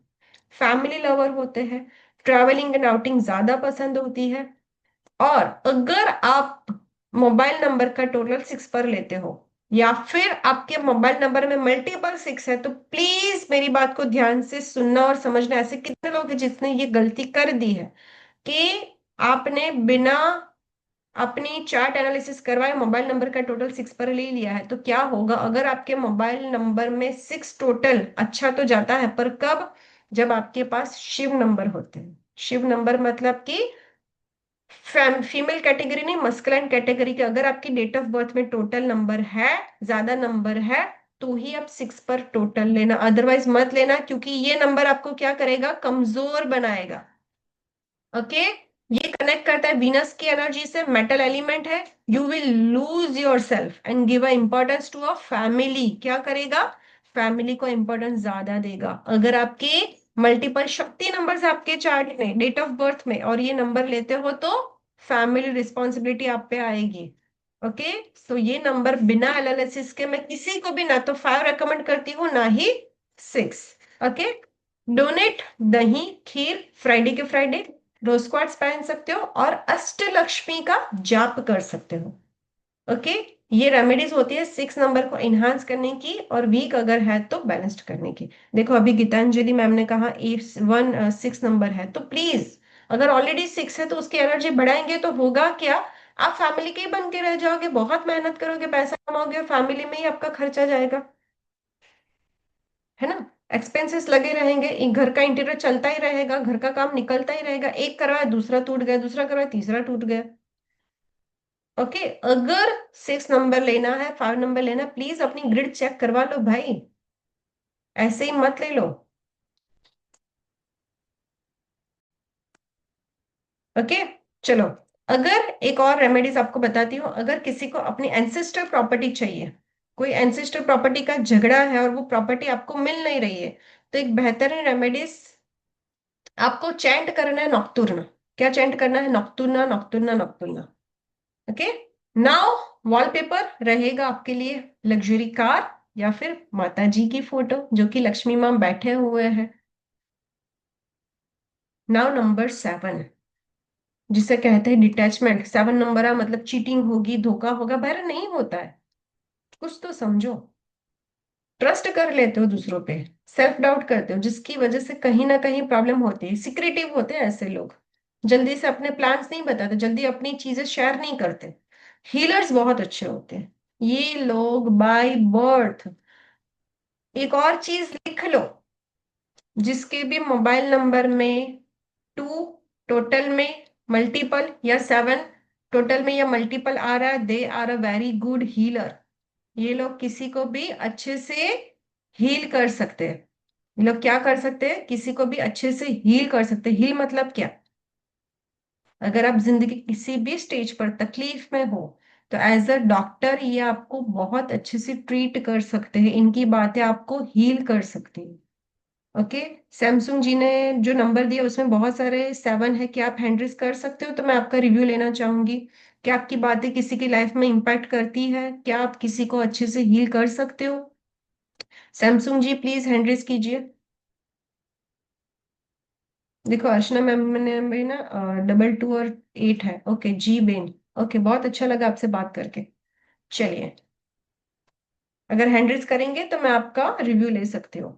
फैमिली लवर होते हैं, ट्रैवलिंग एंड आउटिंग ज्यादा पसंद होती है। और अगर आप मोबाइल नंबर का टोटल 6 पर लेते हो या फिर आपके मोबाइल नंबर में मल्टीपल 6 है तो प्लीज मेरी बात को ध्यान से सुनना और समझना। ऐसे कितने लोग हैं जिसने ये गलती कर दी है कि आपने बिना अपनी चार्ट एनालिसिस करवाए मोबाइल नंबर का टोटल 6 पर ले लिया है। तो क्या होगा अगर आपके मोबाइल नंबर में 6 टोटल, अच्छा तो जाता है पर कब, जब आपके पास शिव नंबर होते हैं। शिव नंबर मतलब कि फीमेल कैटेगरी नहीं, मस्कुलिन कैटेगरी के। अगर आपकी डेट ऑफ बर्थ में टोटल नंबर है, ज्यादा नंबर है, तो ही आप 6 पर टोटल लेना, अदरवाइज मत लेना, क्योंकि ये नंबर आपको क्या करेगा, कमजोर बनाएगा। ओके, ये कनेक्ट करता है वीनस की एनर्जी से, मेटल एलिमेंट है। You will lose yourself and give a importance to a family. क्या करेगा, फैमिली को इंपॉर्टेंस ज्यादा देगा। अगर आपके मल्टीपल शक्ति नंबर्स आपके चार्ट में डेट ऑफ बर्थ में और ये नंबर लेते हो तो फैमिली रिस्पॉन्सिबिलिटी आप पे आएगी। ओके, सो ये नंबर बिना एनालिसिस के मैं किसी को भी ना तो 5 रेकमेंड करती हूँ ना ही 6। ओके, डोनेट दही खीर फ्राइडे के फ्राइडे, रोज क्वार्ट्स पहन सकते हो और अष्टलक्ष्मी का जाप कर सकते हो। ओके, ये रेमेडीज होती है 6 नंबर को इनहांस करने की और वीक अगर है तो बैलेंस्ड करने की। देखो अभी गीतांजलि मैम ने कहा 6 नंबर है, तो प्लीज अगर ऑलरेडी 6 है तो उसकी एनर्जी बढ़ाएंगे तो होगा क्या, आप फैमिली के ही बन के रह जाओगे, बहुत मेहनत करोगे, पैसा कमाओगे और फैमिली में ही आपका खर्चा जाएगा, है ना। एक्सपेंसेस लगे रहेंगे, एक घर का इंटीरियर चलता ही रहेगा, घर का काम निकलता ही रहेगा, एक करवाया दूसरा टूट गया, दूसरा करवाया तीसरा टूट गया। ओके, अगर 6 नंबर लेना है, 5 नंबर लेना है, प्लीज अपनी ग्रिड चेक करवा लो भाई, ऐसे ही मत ले लो। ओके, चलो, अगर एक और रेमेडीज आपको बताती हूँ। अगर किसी को अपनी एंसेस्टर प्रॉपर्टी चाहिए, कोई एंसेस्टर प्रॉपर्टी का झगड़ा है और वो प्रॉपर्टी आपको मिल नहीं रही है, तो एक बेहतरीन रेमेडीज आपको चैंट करना है नॉक्टुर्न। क्या चैंट करना है, नॉक्टुर्ना नॉक्टुर्ना नॉक्टुर्ना। ओके, नाउ वॉलपेपर रहेगा आपके लिए लग्जरी कार या फिर माता जी की फोटो जो कि लक्ष्मी माँ बैठे हुए हैं। नाउ नंबर 7, जिसे कहते हैं डिटैचमेंट। 7 नंबर है मतलब चीटिंग होगी, धोखा होगा, बहर नहीं होता है। कुछ तो समझो, ट्रस्ट कर लेते हो दूसरों पे, सेल्फ डाउट करते हो, जिसकी वजह से कहीं ना कहीं प्रॉब्लम होती है। सिक्रेटिव होते हैं ऐसे लोग। जल्दी से अपने प्लान्स नहीं बताते, जल्दी अपनी चीजें शेयर नहीं करते। हीलर्स बहुत अच्छे होते हैं ये लोग बाय बर्थ। एक और चीज लिख लो, जिसके भी मोबाइल नंबर में टू टोटल में मल्टीपल या सेवन टोटल में या मल्टीपल आ रहा है, they are a very good healer. ये लोग किसी को भी अच्छे से हील कर सकते हैं। ये लोग क्या कर सकते हैं, किसी को भी अच्छे से हील कर सकते हैं। हील मतलब क्या, अगर आप जिंदगी किसी भी स्टेज पर तकलीफ में हो तो एज अ डॉक्टर ये आपको बहुत अच्छे से ट्रीट कर सकते हैं, इनकी बातें आपको हील कर सकती हैं। ओके। सैमसंग जी ने जो नंबर दिया उसमें बहुत सारे सेवन है, क्या आप हैंडल्स कर सकते हो? तो मैं आपका रिव्यू लेना चाहूंगी। क्या आपकी बातें किसी की लाइफ में इम्पैक्ट करती है? क्या आप किसी को अच्छे से हील कर सकते हो? सैमसंग जी प्लीज हैंडल्स कीजिए। देखो अर्चना मैम ने भी ना 22 और 8 है। ओके जी बेन। ओके बहुत अच्छा लगा आपसे बात करके। चलिए, अगर हैंडल्स करेंगे तो मैं आपका रिव्यू ले सकती हूँ।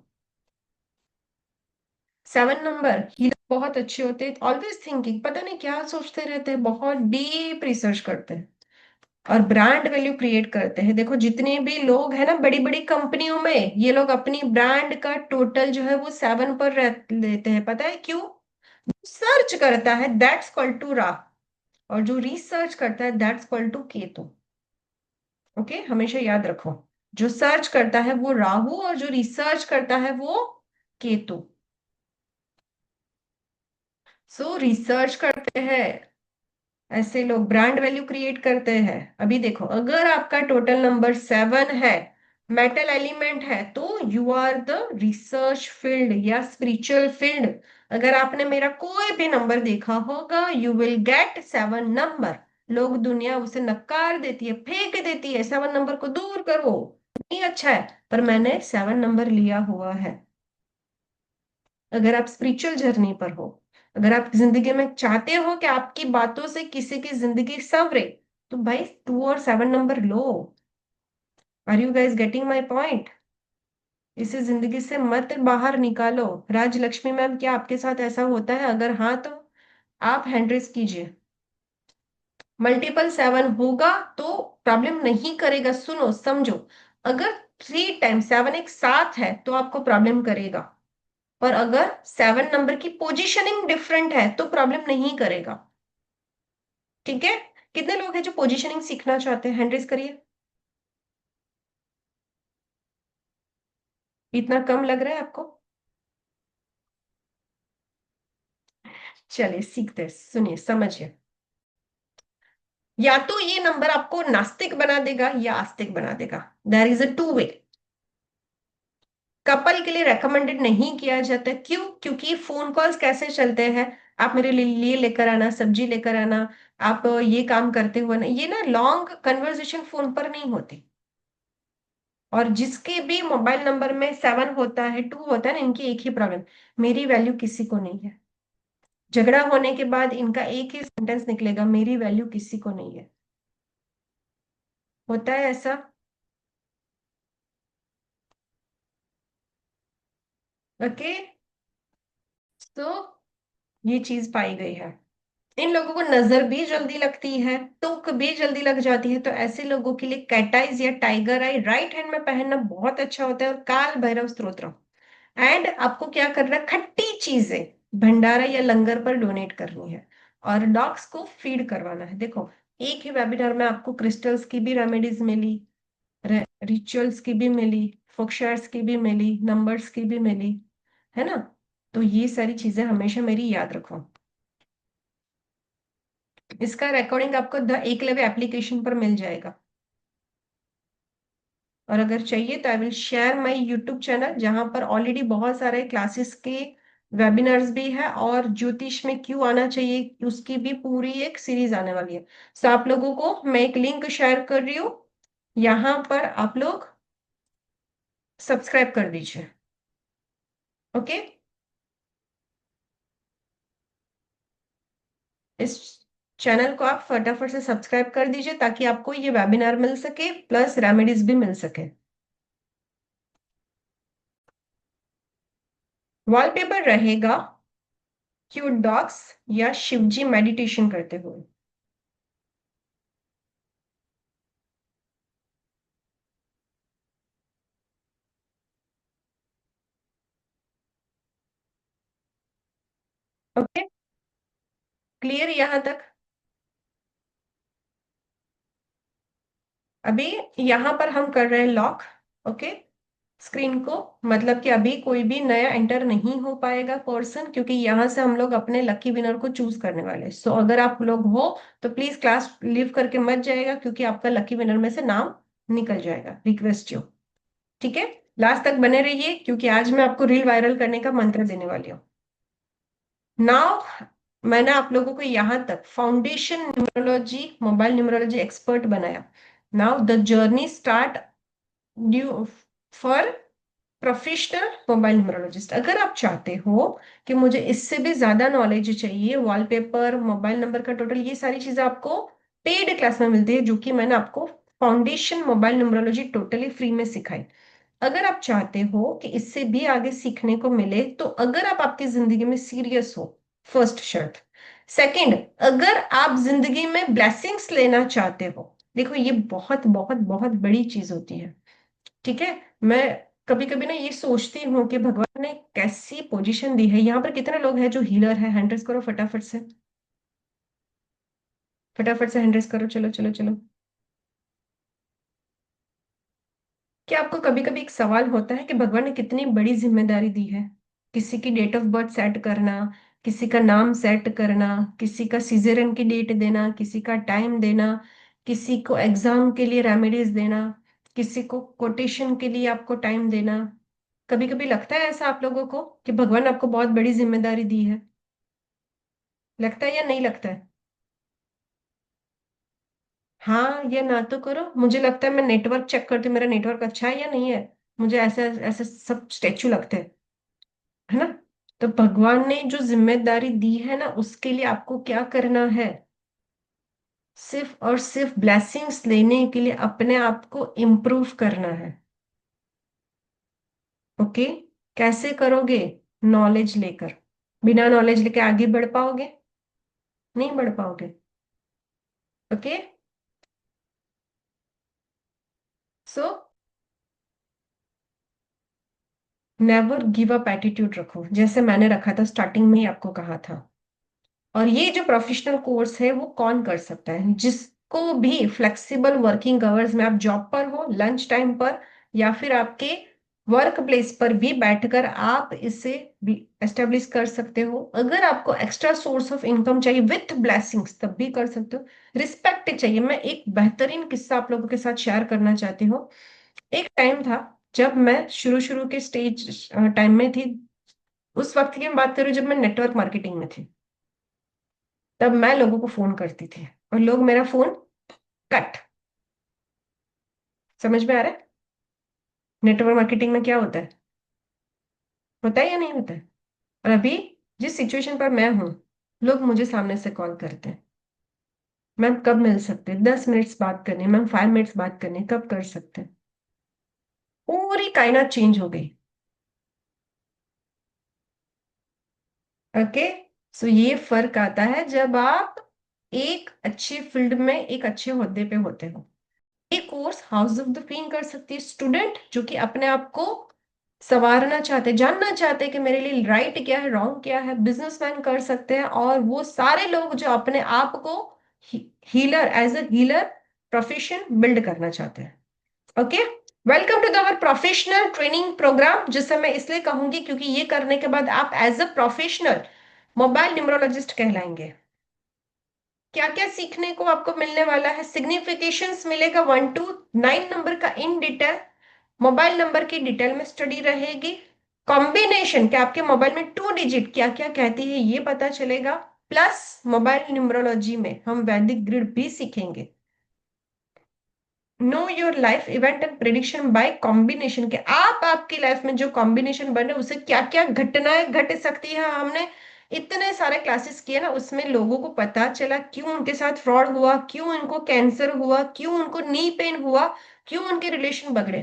7 नंबर हीरो बहुत अच्छे होते हैं, ऑलवेज थिंकिंग, पता नहीं क्या सोचते रहते हैं, बहुत डीप रिसर्च करते हैं और ब्रांड वैल्यू क्रिएट करते हैं। देखो जितने भी लोग हैं ना बड़ी बड़ी कंपनियों में, ये लोग अपनी ब्रांड का टोटल जो है वो 7 पर लेते हैं। पता है क्यों? सर्च करता है दैट्स कॉल्ड टू रा, और जो रिसर्च करता है that's called to Ketu. Okay, हमेशा याद रखो, जो सर्च करता है वो राहु और जो रिसर्च करता है वो केतु। सो रिसर्च करते हैं ऐसे लोग, ब्रांड वैल्यू क्रिएट करते हैं। अभी देखो अगर आपका टोटल नंबर 7 है, मेटल एलिमेंट है, तो you are the research field या स्पिरिचुअल फील्ड। अगर आपने मेरा कोई भी नंबर देखा होगा यू विल गेट 7 नंबर। लोग दुनिया उसे नकार देती है, फेंक देती है, 7 नंबर को दूर करो, नहीं अच्छा है, पर मैंने 7 नंबर लिया हुआ है। अगर आप स्पिरिचुअल जर्नी पर हो, अगर आप जिंदगी में चाहते हो कि आपकी बातों से किसी की जिंदगी संवरे, तो भाई 2 और 7 नंबर लो। Are you guys getting my point? इसे जिंदगी से मत बाहर निकालो। राजलक्ष्मी मैम क्या आपके साथ ऐसा होता है? अगर हाँ तो आप हैंड रेस कीजिए। मल्टीपल 7 होगा तो प्रॉब्लम नहीं करेगा, सुनो समझो। अगर 3 टाइम 7 एक साथ है तो आपको प्रॉब्लम करेगा, पर अगर 7 नंबर की पोजीशनिंग डिफरेंट है तो प्रॉब्लम नहीं करेगा। ठीक है? कितने लोग हैं जो पोजीशनिंग सीखना चाहते हैं? हैंड रेस करिए। इतना कम लग रहा है आपको? चलिए सीखते हैं, सुनिए समझिए। या तो ये नंबर आपको नास्तिक बना देगा या आस्तिक बना देगा। There is a two way. Couple के लिए रेकमेंडेड नहीं किया जाता। क्यों? क्योंकि फोन कॉल्स कैसे चलते हैं, आप मेरे लिए लेकर आना, सब्जी लेकर आना, आप ये काम करते हुए ना, ये ना लॉन्ग कन्वर्सेशन फोन पर नहीं होती। और जिसके भी मोबाइल नंबर में 7 होता है, 2 होता है ना, इनकी एक ही प्रॉब्लम, मेरी वैल्यू किसी को नहीं है। झगड़ा होने के बाद इनका एक ही सेंटेंस निकलेगा, मेरी वैल्यू किसी को नहीं है। होता है ऐसा? ओके। तो ये चीज पाई गई है। इन लोगों को नजर भी जल्दी लगती है, तुक भी जल्दी लग जाती है, तो ऐसे लोगों के लिए कैटाइज या टाइगर आई राइट हैंड में पहनना बहुत अच्छा होता है, और काल भैरव स्तोत्र। एंड आपको क्या करना है, खट्टी चीजें भंडारा या लंगर पर डोनेट करनी है और डॉग्स को फीड करवाना है। देखो एक ही वेबिनार में आपको क्रिस्टल्स की भी रेमेडीज मिली, रिचुअल्स की भी मिली, फोक्शर्स की भी मिली, नंबर्स की भी मिली, है ना? तो ये सारी चीजें हमेशा मेरी याद रखो। इसका रिकॉर्डिंग आपको द एकलव्य एप्लीकेशन पर मिल जाएगा। और अगर चाहिए तो आई will share my YouTube channel, जहां पर ऑलरेडी बहुत सारे क्लासेस के वेबिनार्स भी है, और ज्योतिष में क्यों आना चाहिए उसकी भी पूरी एक सीरीज आने वाली है। सो आप लोगों को मैं एक लिंक शेयर कर रही हूँ, यहाँ पर आप लोग सब्सक्राइब कर दीजिए। ओके, इस चैनल को आप फटाफट से सब्सक्राइब कर दीजिए ताकि आपको ये वेबिनार मिल सके प्लस रेमेडीज भी मिल सके। वॉलपेपर रहेगा क्यूट डॉग्स या शिवजी मेडिटेशन करते हुए? ओके, क्लियर यहां तक? अभी यहां पर हम कर रहे हैं लॉक, ओके, स्क्रीन को। मतलब कि अभी कोई भी नया एंटर नहीं हो पाएगा पर्सन, क्योंकि यहां से हम लोग अपने लकी विनर को चूज करने वाले हैं। सो अगर आप लोग हो तो प्लीज क्लास लीव करके मत जाएगा, क्योंकि आपका लकी विनर में से नाम निकल जाएगा, रिक्वेस्ट यू। ठीक है, लास्ट तक बने रहिए, क्योंकि आज मैं आपको रील वायरल करने का मंत्र देने वाली हूँ। नाउ मैंने आप लोगों को यहां तक foundation numerology, mobile numerology expert बनाया। Now the journey start due for professional mobile numerologist. अगर आप चाहते हो कि मुझे इससे भी ज्यादा नॉलेज चाहिए, वॉलपेपर, मोबाइल नंबर का टोटल, ये सारी चीजें आपको पेड क्लास में मिलती है, जो कि मैंने आपको foundation mobile numerology totally free में सिखाई। अगर आप चाहते हो कि इससे भी आगे सीखने को मिले, तो अगर आप आपकी जिंदगी में सीरियस हो, फर्स्ट शर्त। सेकंड, अगर आप जिंदगी में ब्लेसिंग्स लेना चाहते हो, देखो ये बहुत बहुत बहुत बड़ी चीज होती है। ठीक है, मैं कभी कभी ना ये सोचती हूँ कि भगवान ने कैसी पोजीशन दी है। यहाँ पर कितने लोग हैं जो हीलर है? हैंड रेस करो फटाफट से, फटाफट से हैंड रेस करो, चलो चलो चलो। क्या आपको कभी कभी एक सवाल होता है कि भगवान ने कितनी बड़ी जिम्मेदारी दी है? किसी की डेट ऑफ बर्थ सेट करना, किसी का नाम सेट करना, किसी का सीजरियन की डेट देना, किसी का टाइम देना, किसी को एग्जाम के लिए रेमेडीज देना, किसी को कोटेशन के लिए आपको टाइम देना। कभी कभी लगता है ऐसा आप लोगों को कि भगवान आपको बहुत बड़ी जिम्मेदारी दी है? लगता है या नहीं लगता है? हाँ या ना तो करो। मुझे लगता है, मैं नेटवर्क चेक करती हूँ, मेरा नेटवर्क अच्छा है या नहीं है। मुझे ऐसे ऐसे सब स्टेचू लगते हैं, है ना? तो भगवान ने जो जिम्मेदारी दी है ना, उसके लिए आपको क्या करना है? सिर्फ और सिर्फ ब्लेसिंग्स लेने के लिए अपने आप को इम्प्रूव करना है। ओके, कैसे करोगे? नॉलेज लेकर। बिना नॉलेज लेके आगे बढ़ पाओगे? नहीं बढ़ पाओगे। Okay, so never give up attitude रखो, जैसे मैंने रखा था, स्टार्टिंग में ही आपको कहा था। और ये जो प्रोफेशनल कोर्स है वो कौन कर सकता है? जिसको भी फ्लेक्सिबल वर्किंग आवर्स में, आप जॉब पर हो, लंच टाइम पर, या फिर आपके वर्क प्लेस पर भी बैठकर आप इसे भी एस्टेब्लिश कर सकते हो। अगर आपको एक्स्ट्रा सोर्स ऑफ इनकम चाहिए विथ ब्लेसिंग्स, तब भी कर सकते हो। रिस्पेक्ट चाहिए। मैं एक बेहतरीन किस्सा आप लोगों के साथ शेयर करना चाहती हूँ। एक टाइम था जब मैं शुरू शुरू के स्टेज टाइम में थी। उस वक्त की मैं बात करूं जब मैं नेटवर्क मार्केटिंग में थी। तब मैं लोगों को फोन करती थी और लोग मेरा फोन कट। समझ में आ रहा है नेटवर्क मार्केटिंग में क्या होता है? होता है या नहीं होता है? और अभी जिस सिचुएशन पर मैं हूं, लोग मुझे सामने से कॉल करते हैं, मैम कब मिल सकते हैं, 10 मिनट्स बात करनी, मैम 5 मिनट्स बात करनी, कब कर सकते हैं? पूरी कायनात चेंज हो गई। ओके, सो ये फर्क आता है जब आप एक अच्छे फील्ड में, एक अच्छे ओहदे पे होते हो। ये course house of the queen कर सकती है स्टूडेंट, जो कि अपने आप को संवारना चाहते, जानना चाहते हैं कि मेरे लिए राइट क्या है, रॉन्ग क्या है। बिजनेसमैन कर सकते हैं, और वो सारे लोग जो अपने आप को healer, as a healer profession build करना चाहते हैं। Okay, welcome to our professional training program, जिसे मैं इसलिए कहूंगी क्योंकि ये करने के बाद आप as a professional mobile numerologist कहलाएंगे। क्या क्या सीखने को आपको मिलने वाला है? सिग्निफिकेशंस मिलेगा 1 to 9 नंबर का इन डिटेल। मोबाइल नंबर की डिटेल में स्टडी रहेगी। कॉम्बिनेशन, क्या आपके मोबाइल में 2 डिजिट क्या क्या कहती है ये पता चलेगा। प्लस मोबाइल न्यूमरोलॉजी में हम वैदिक ग्रिड भी सीखेंगे। Know your life event and prediction bye combination, के आप आपकी लाइफ में जो कॉम्बिनेशन बने उसे क्या क्या घटनाएं घट सकती है। हमने इतने सारे क्लासेस किए ना, उसमें लोगों को पता चला क्यों उनके साथ फ्रॉड हुआ, क्यों उनको कैंसर हुआ, क्यों उनको नी पेन हुआ, क्यों उनके रिलेशन बगड़े।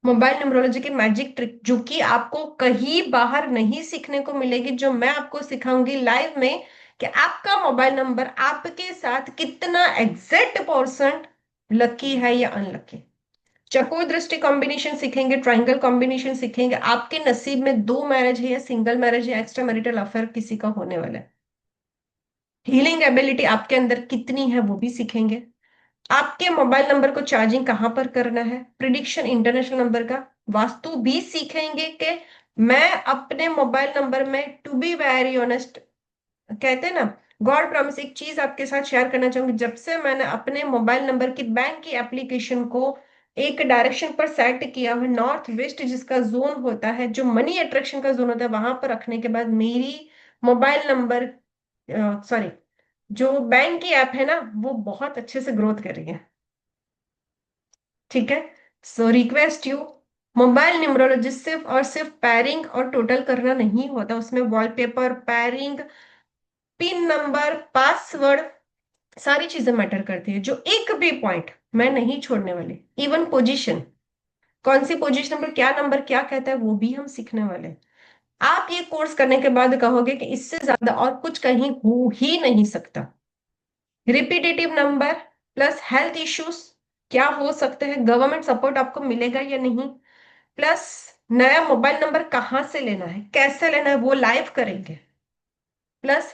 मोबाइल न्यूमरोलॉजी की मैजिक ट्रिक जो कि आपको कहीं बाहर नहीं सीखने को मिलेगी, जो मैं आपको सिखाऊंगी लाइव में, कि आपका मोबाइल नंबर आपके साथ कितना एग्जैक्ट परसेंट लकी है या अनलकी। चकोर दृष्टि कॉम्बिनेशन सीखेंगे, ट्रायंगल कॉम्बिनेशन सीखेंगे, आपके नसीब में दो मैरिज है या सिंगल मैरिज है, एक्स्ट्रा मैरिटल अफेयर किसी का होने वाला है, हीलिंग एबिलिटी आपके अंदर कितनी है वो भी सीखेंगे, आपके मोबाइल नंबर को चार्जिंग कहां पर करना है, प्रिडिक्शन इंटरनेशनल नंबर का, वास्तु भी सीखेंगे कि मैं अपने मोबाइल नंबर में, टू बी वेरी ऑनेस्ट, कहते हैं ना, गॉड प्रॉमिस, एक चीज आपके साथ शेयर करना चाहूंगी। जब से मैंने अपने मोबाइल नंबर की बैंक की एप्लीकेशन को एक डायरेक्शन पर सेट किया हुआ, नॉर्थ वेस्ट जिसका जोन होता है, जो मनी अट्रैक्शन का जोन होता है, वहां पर रखने के बाद मेरी मोबाइल नंबर, सॉरी, जो बैंक की ऐप है ना, वो बहुत अच्छे से ग्रोथ कर रही है। ठीक है। So request you, mobile numerologist सिर्फ और सिर्फ पैरिंग और टोटल करना नहीं होता, उसमें wallpaper, pairing, pin number, password, सारी चीजें मैटर करती है, जो एक भी पॉइंट मैं नहीं छोड़ने वाली। इवन पोजीशन, कौन सी पोजीशन पर क्या नंबर क्या कहता है वो भी हम सीखने वाले हैं। आप ये कोर्स करने के बाद कहोगे कि इससे ज्यादा और कुछ कहीं हो ही नहीं सकता। Repetitive number plus health issues क्या हो सकते हैं, गवर्नमेंट सपोर्ट आपको मिलेगा या नहीं, प्लस नया मोबाइल नंबर कहाँ से लेना है, कैसे लेना है, वो लाइव करेंगे। प्लस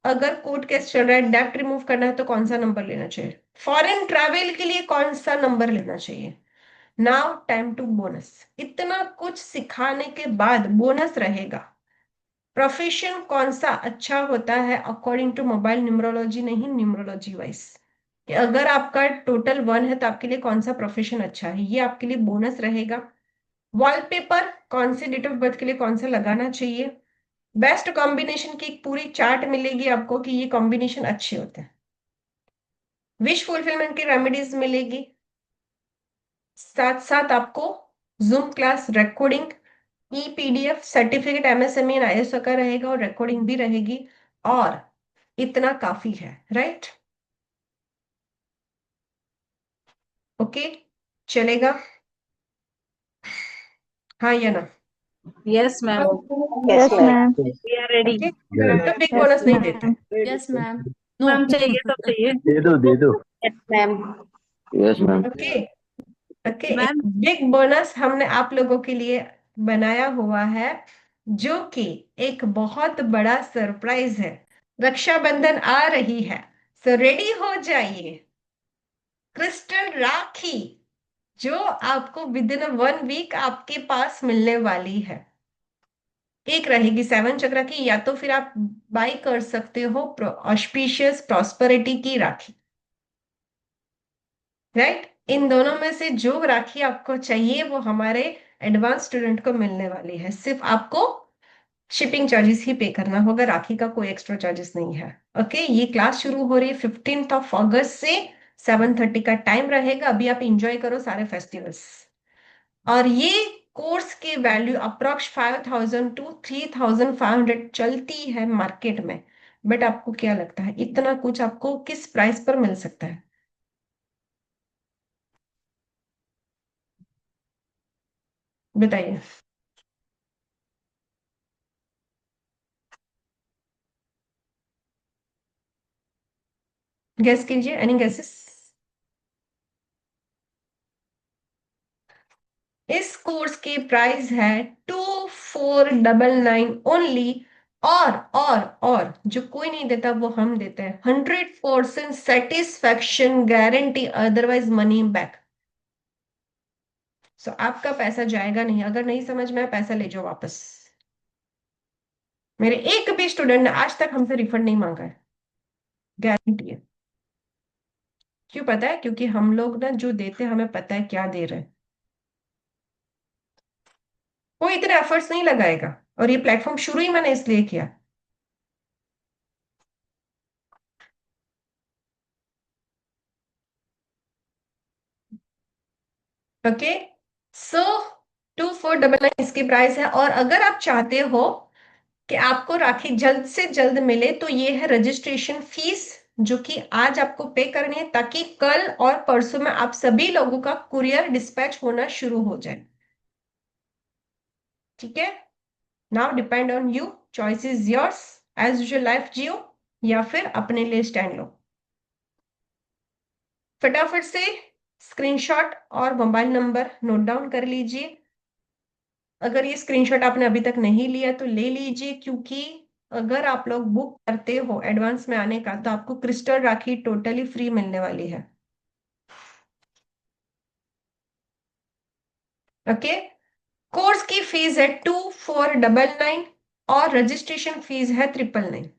अगर कोर्ट केस चल रहा है, डेब्ट रिमूव करना है, तो कौन सा नंबर लेना चाहिए, फॉरेन ट्रैवल के लिए कौन सा नंबर लेना चाहिए। Now time to bonus. इतना कुछ सिखाने के बाद बोनस रहेगा। प्रोफेशन कौन सा अच्छा होता है अकॉर्डिंग टू मोबाइल न्यूमरोलॉजी, नहीं न्यूमरोलॉजी वाइज, कि अगर आपका टोटल वन है तो आपके लिए कौन सा प्रोफेशन अच्छा है, ये आपके लिए बोनस रहेगा। वॉलपेपर कौन से डेट ऑफ बर्थ के लिए कौन सा लगाना चाहिए, बेस्ट कॉम्बिनेशन की एक पूरी चार्ट मिलेगी आपको कि ये कॉम्बिनेशन अच्छे होते हैं। विश फुलफिलमेंट की रेमेडीज मिलेगी, साथ साथ आपको zoom class recording, E PDF certificate MSME and ISO का रहेगा, और रिकॉर्डिंग भी रहेगी। और इतना काफी है, राइट? ओके, चलेगा? हाँ या ना? Yes ma'am. Yes yes ma'am. Ma'am. We are ready. Okay, Yes. तो बिग यस बोनस नहीं देते। Ma'am. Yes ma'am. No. Ma'am चाहिए तो चाहिए। दे दो yes ma'am. Yes ma'am okay, okay, एक मैम बिग बोनस हमने आप लोगों के लिए बनाया हुआ है, जो कि एक बहुत बड़ा सरप्राइज है। रक्षाबंधन आ रही है, सो रेडी हो जाइए। क्रिस्टल राखी जो आपको विद इन 1 वीक आपके पास मिलने वाली है, एक रहेगी सेवन चक्र की, या तो फिर आप बाई कर सकते हो ऑस्पिशियस प्रॉस्पेरिटी की राखी, राइट? इन दोनों में से जो राखी आपको चाहिए वो हमारे एडवांस स्टूडेंट को मिलने वाली है। सिर्फ आपको शिपिंग चार्जेस ही पे करना होगा, राखी का कोई एक्स्ट्रा चार्जेस नहीं है। ओके, ये क्लास शुरू हो रही है 15 से 7:30 का टाइम रहेगा। अभी आप इंजॉय करो सारे फेस्टिवल्स। और ये कोर्स की वैल्यू अप्रोक्स 5,000 टू 3,500 चलती है मार्केट में। बट आपको क्या लगता है इतना कुछ आपको किस प्राइस पर मिल सकता है? बताइए, गेस कीजिए, एनी गेसेस? इस कोर्स की प्राइस है 2,499 ओनली। और जो कोई नहीं देता वो हम देते हैं, 100% satisfaction guarantee, otherwise money back. So आपका पैसा जाएगा नहीं, अगर नहीं समझ में आया पैसा ले जाओ वापस। मेरे एक भी स्टूडेंट ने आज तक हमसे रिफंड नहीं मांगा है, गारंटी है। क्यों पता है? क्योंकि हम लोग ना जो देते हैं हमें पता है क्या दे रहे हैं। कोई इतने एफर्ट्स नहीं लगाएगा, और ये प्लेटफॉर्म शुरू ही मैंने इसलिए किया। ओके, सो 2,499 इसकी प्राइस है। और अगर आप चाहते हो कि आपको राखी जल्द से जल्द मिले, तो ये है रजिस्ट्रेशन फीस जो कि आज आपको पे करनी है, ताकि कल और परसों में आप सभी लोगों का कुरियर डिस्पैच होना शुरू हो जाए। ठीक है, now depend on you, choice is yours. As usual life जियो या फिर अपने लिए स्टैंड लो। फटाफट से स्क्रीनशॉट और मोबाइल नंबर नोट डाउन कर लीजिए। अगर ये स्क्रीनशॉट आपने अभी तक नहीं लिया तो ले लीजिए, क्योंकि अगर आप लोग बुक करते हो एडवांस में आने का तो आपको क्रिस्टल राखी टोटली फ्री मिलने वाली है। ओके, कोर्स की फीस है 2499 और रजिस्ट्रेशन फीस है 999।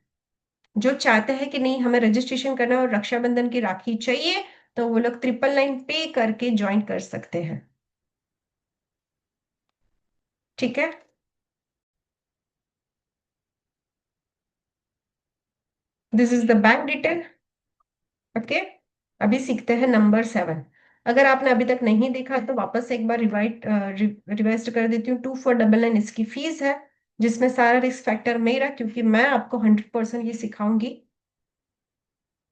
जो चाहते हैं कि नहीं हमें रजिस्ट्रेशन करना है और रक्षाबंधन की राखी चाहिए, तो वो लोग 999 पे करके ज्वाइन कर सकते हैं। ठीक है, this is the bank detail. Okay, अभी सीखते हैं नंबर 7। अगर आपने अभी तक नहीं देखा तो वापस से एक बार रिवाइज कर देती हूँ। 2499 इसकी फीस है, जिसमें सारा रिस्क फैक्टर मेरा, क्योंकि मैं आपको 100% ये सिखाऊंगी।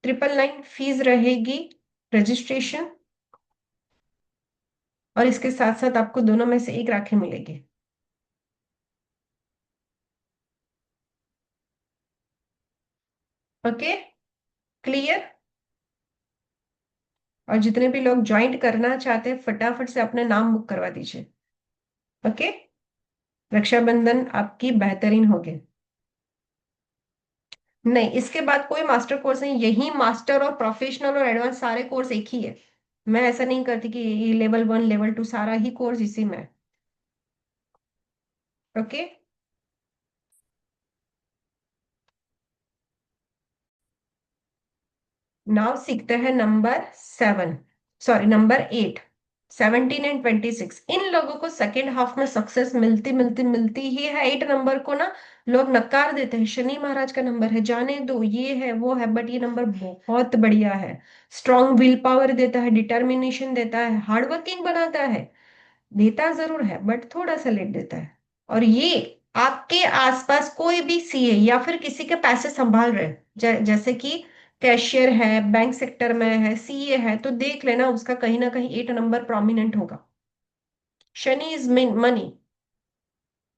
999 फीस रहेगी रजिस्ट्रेशन, और इसके साथ साथ आपको दोनों में से एक राखी मिलेगी। Okay, clear. और जितने भी लोग ज्वाइन करना चाहते हैं फटाफट से अपने नाम बुक करवा दीजिए। ओके, रक्षाबंधन आपकी बेहतरीन होगी। नहीं, इसके बाद कोई मास्टर कोर्स नहीं, यही मास्टर और प्रोफेशनल और एडवांस सारे कोर्स एक ही है। मैं ऐसा नहीं करती कि ये लेवल 1 लेवल 2, सारा ही कोर्स इसी में। ओके, नाउ सीखते हैं नंबर 7, सॉरी नंबर 8। 17 एंड 26 इन लोगों को सेकेंड हाफ में सक्सेस मिलती मिलती मिलती ही है। 8 नंबर को ना लोग नकार देते हैं, शनि महाराज का नंबर है, जाने दो, ये है वो है, बट ये नंबर बहुत बढ़िया है। स्ट्रॉन्ग विल पावर देता है, डिटर्मिनेशन देता है, हार्डवर्किंग बनाता है। देता जरूर है बट थोड़ा सा लेट देता है। और ये आपके आसपास कोई भी सीए या फिर किसी के पैसे संभाल रहे हैं, जैसे कि कैशियर है, बैंक सेक्टर में है, सीए है, तो देख लेना उसका कहीं ना कहीं 8 नंबर प्रोमिनेंट होगा। Shani is money.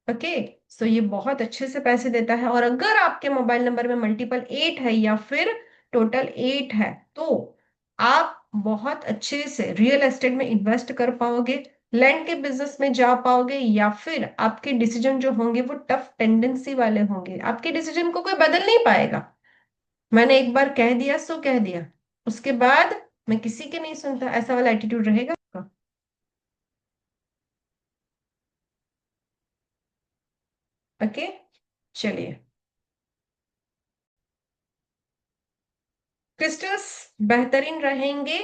ओके, सो ये बहुत अच्छे से पैसे देता है। और अगर आपके मोबाइल नंबर में मल्टीपल 8 है या फिर टोटल 8 है, तो आप बहुत अच्छे से रियल एस्टेट में इन्वेस्ट कर पाओगे, लैंड के बिजनेस में जा पाओगे, या फिर आपके डिसीजन जो होंगे वो टफ टेंडेंसी वाले होंगे। आपके डिसीजन को कोई बदल नहीं पाएगा। मैंने एक बार कह दिया सो कह दिया, उसके बाद मैं किसी के नहीं सुनता, ऐसा वाला एटीट्यूड रहेगा आपका। ओके, चलिए। क्रिस्टल्स बेहतरीन रहेंगे,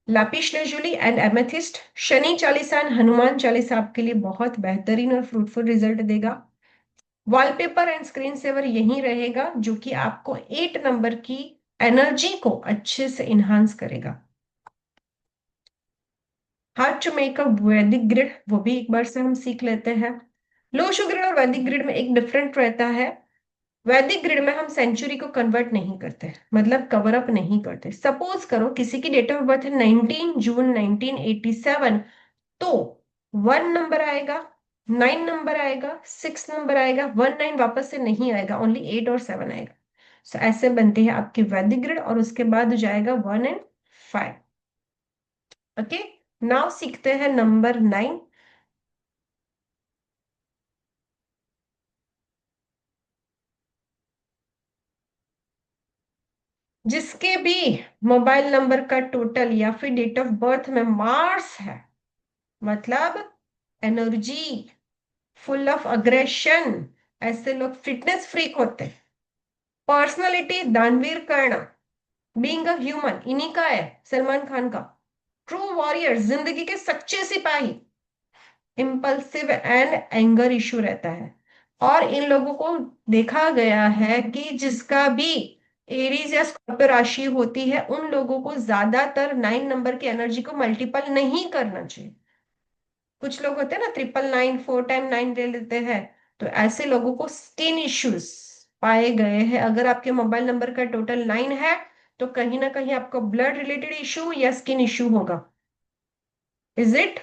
lapis lazuli and amethyst. Shani Chalisa and Hanuman Chalisa आपके लिए बहुत बेहतरीन और फ्रूटफुल रिजल्ट देगा। वॉलपेपर एंड स्क्रीन सेवर यही रहेगा, जो कि आपको 8 नंबर की एनर्जी को अच्छे से इन्हांस करेगा। हाउ टू मेक अ वैदिक ग्रिड, वो भी एक बार से हम सीख लेते हैं। लो शुगर और वैदिक ग्रिड में एक डिफरेंट रहता है। वैदिक ग्रिड में हम सेंचुरी को कन्वर्ट नहीं करते, मतलब कवर अप नहीं करते। सपोज करो किसी की डेट ऑफ बर्थ है 19 जून 1987, तो 1 नंबर आएगा, 9 नंबर आएगा, 6 नंबर आएगा, 19 वापस से नहीं आएगा, ओनली 8 और 7 आएगा। सो ऐसे बनती है आपकी वैदिक ग्रिड, और उसके बाद हो जाएगा 1 एंड 5। ओके, नाउ सीखते हैं नंबर 9। जिसके भी मोबाइल नंबर का टोटल या फिर डेट ऑफ बर्थ में मार्स है, मतलब एनर्जी, फुल ऑफ अग्रेशन, ऐसे लोग फिटनेस फ्रीक होते हैं। पर्सनालिटी दानवीर कर्ण, बीइंग अ ह्यूमन, इन्हीं का है सलमान खान का। ट्रू वॉरियर, जिंदगी के सच्चे सिपाही। इम्पल्सिव एंड एंगर इशू रहता है। और इन लोगों को देखा गया है कि जिसका भी एरीज या स्कॉर्पियो राशि होती है, उन लोगों को ज्यादातर 9 नंबर की एनर्जी को मल्टीपल नहीं करना चाहिए। कुछ लोग होते हैं ना 999 4 टाइम 9 ले लेते हैं, तो ऐसे लोगों को स्किन इश्यूज पाए गए हैं। अगर आपके मोबाइल नंबर का टोटल 9 है तो कहीं ना कहीं आपको ब्लड रिलेटेड इशू या स्किन इशू होगा। Is it?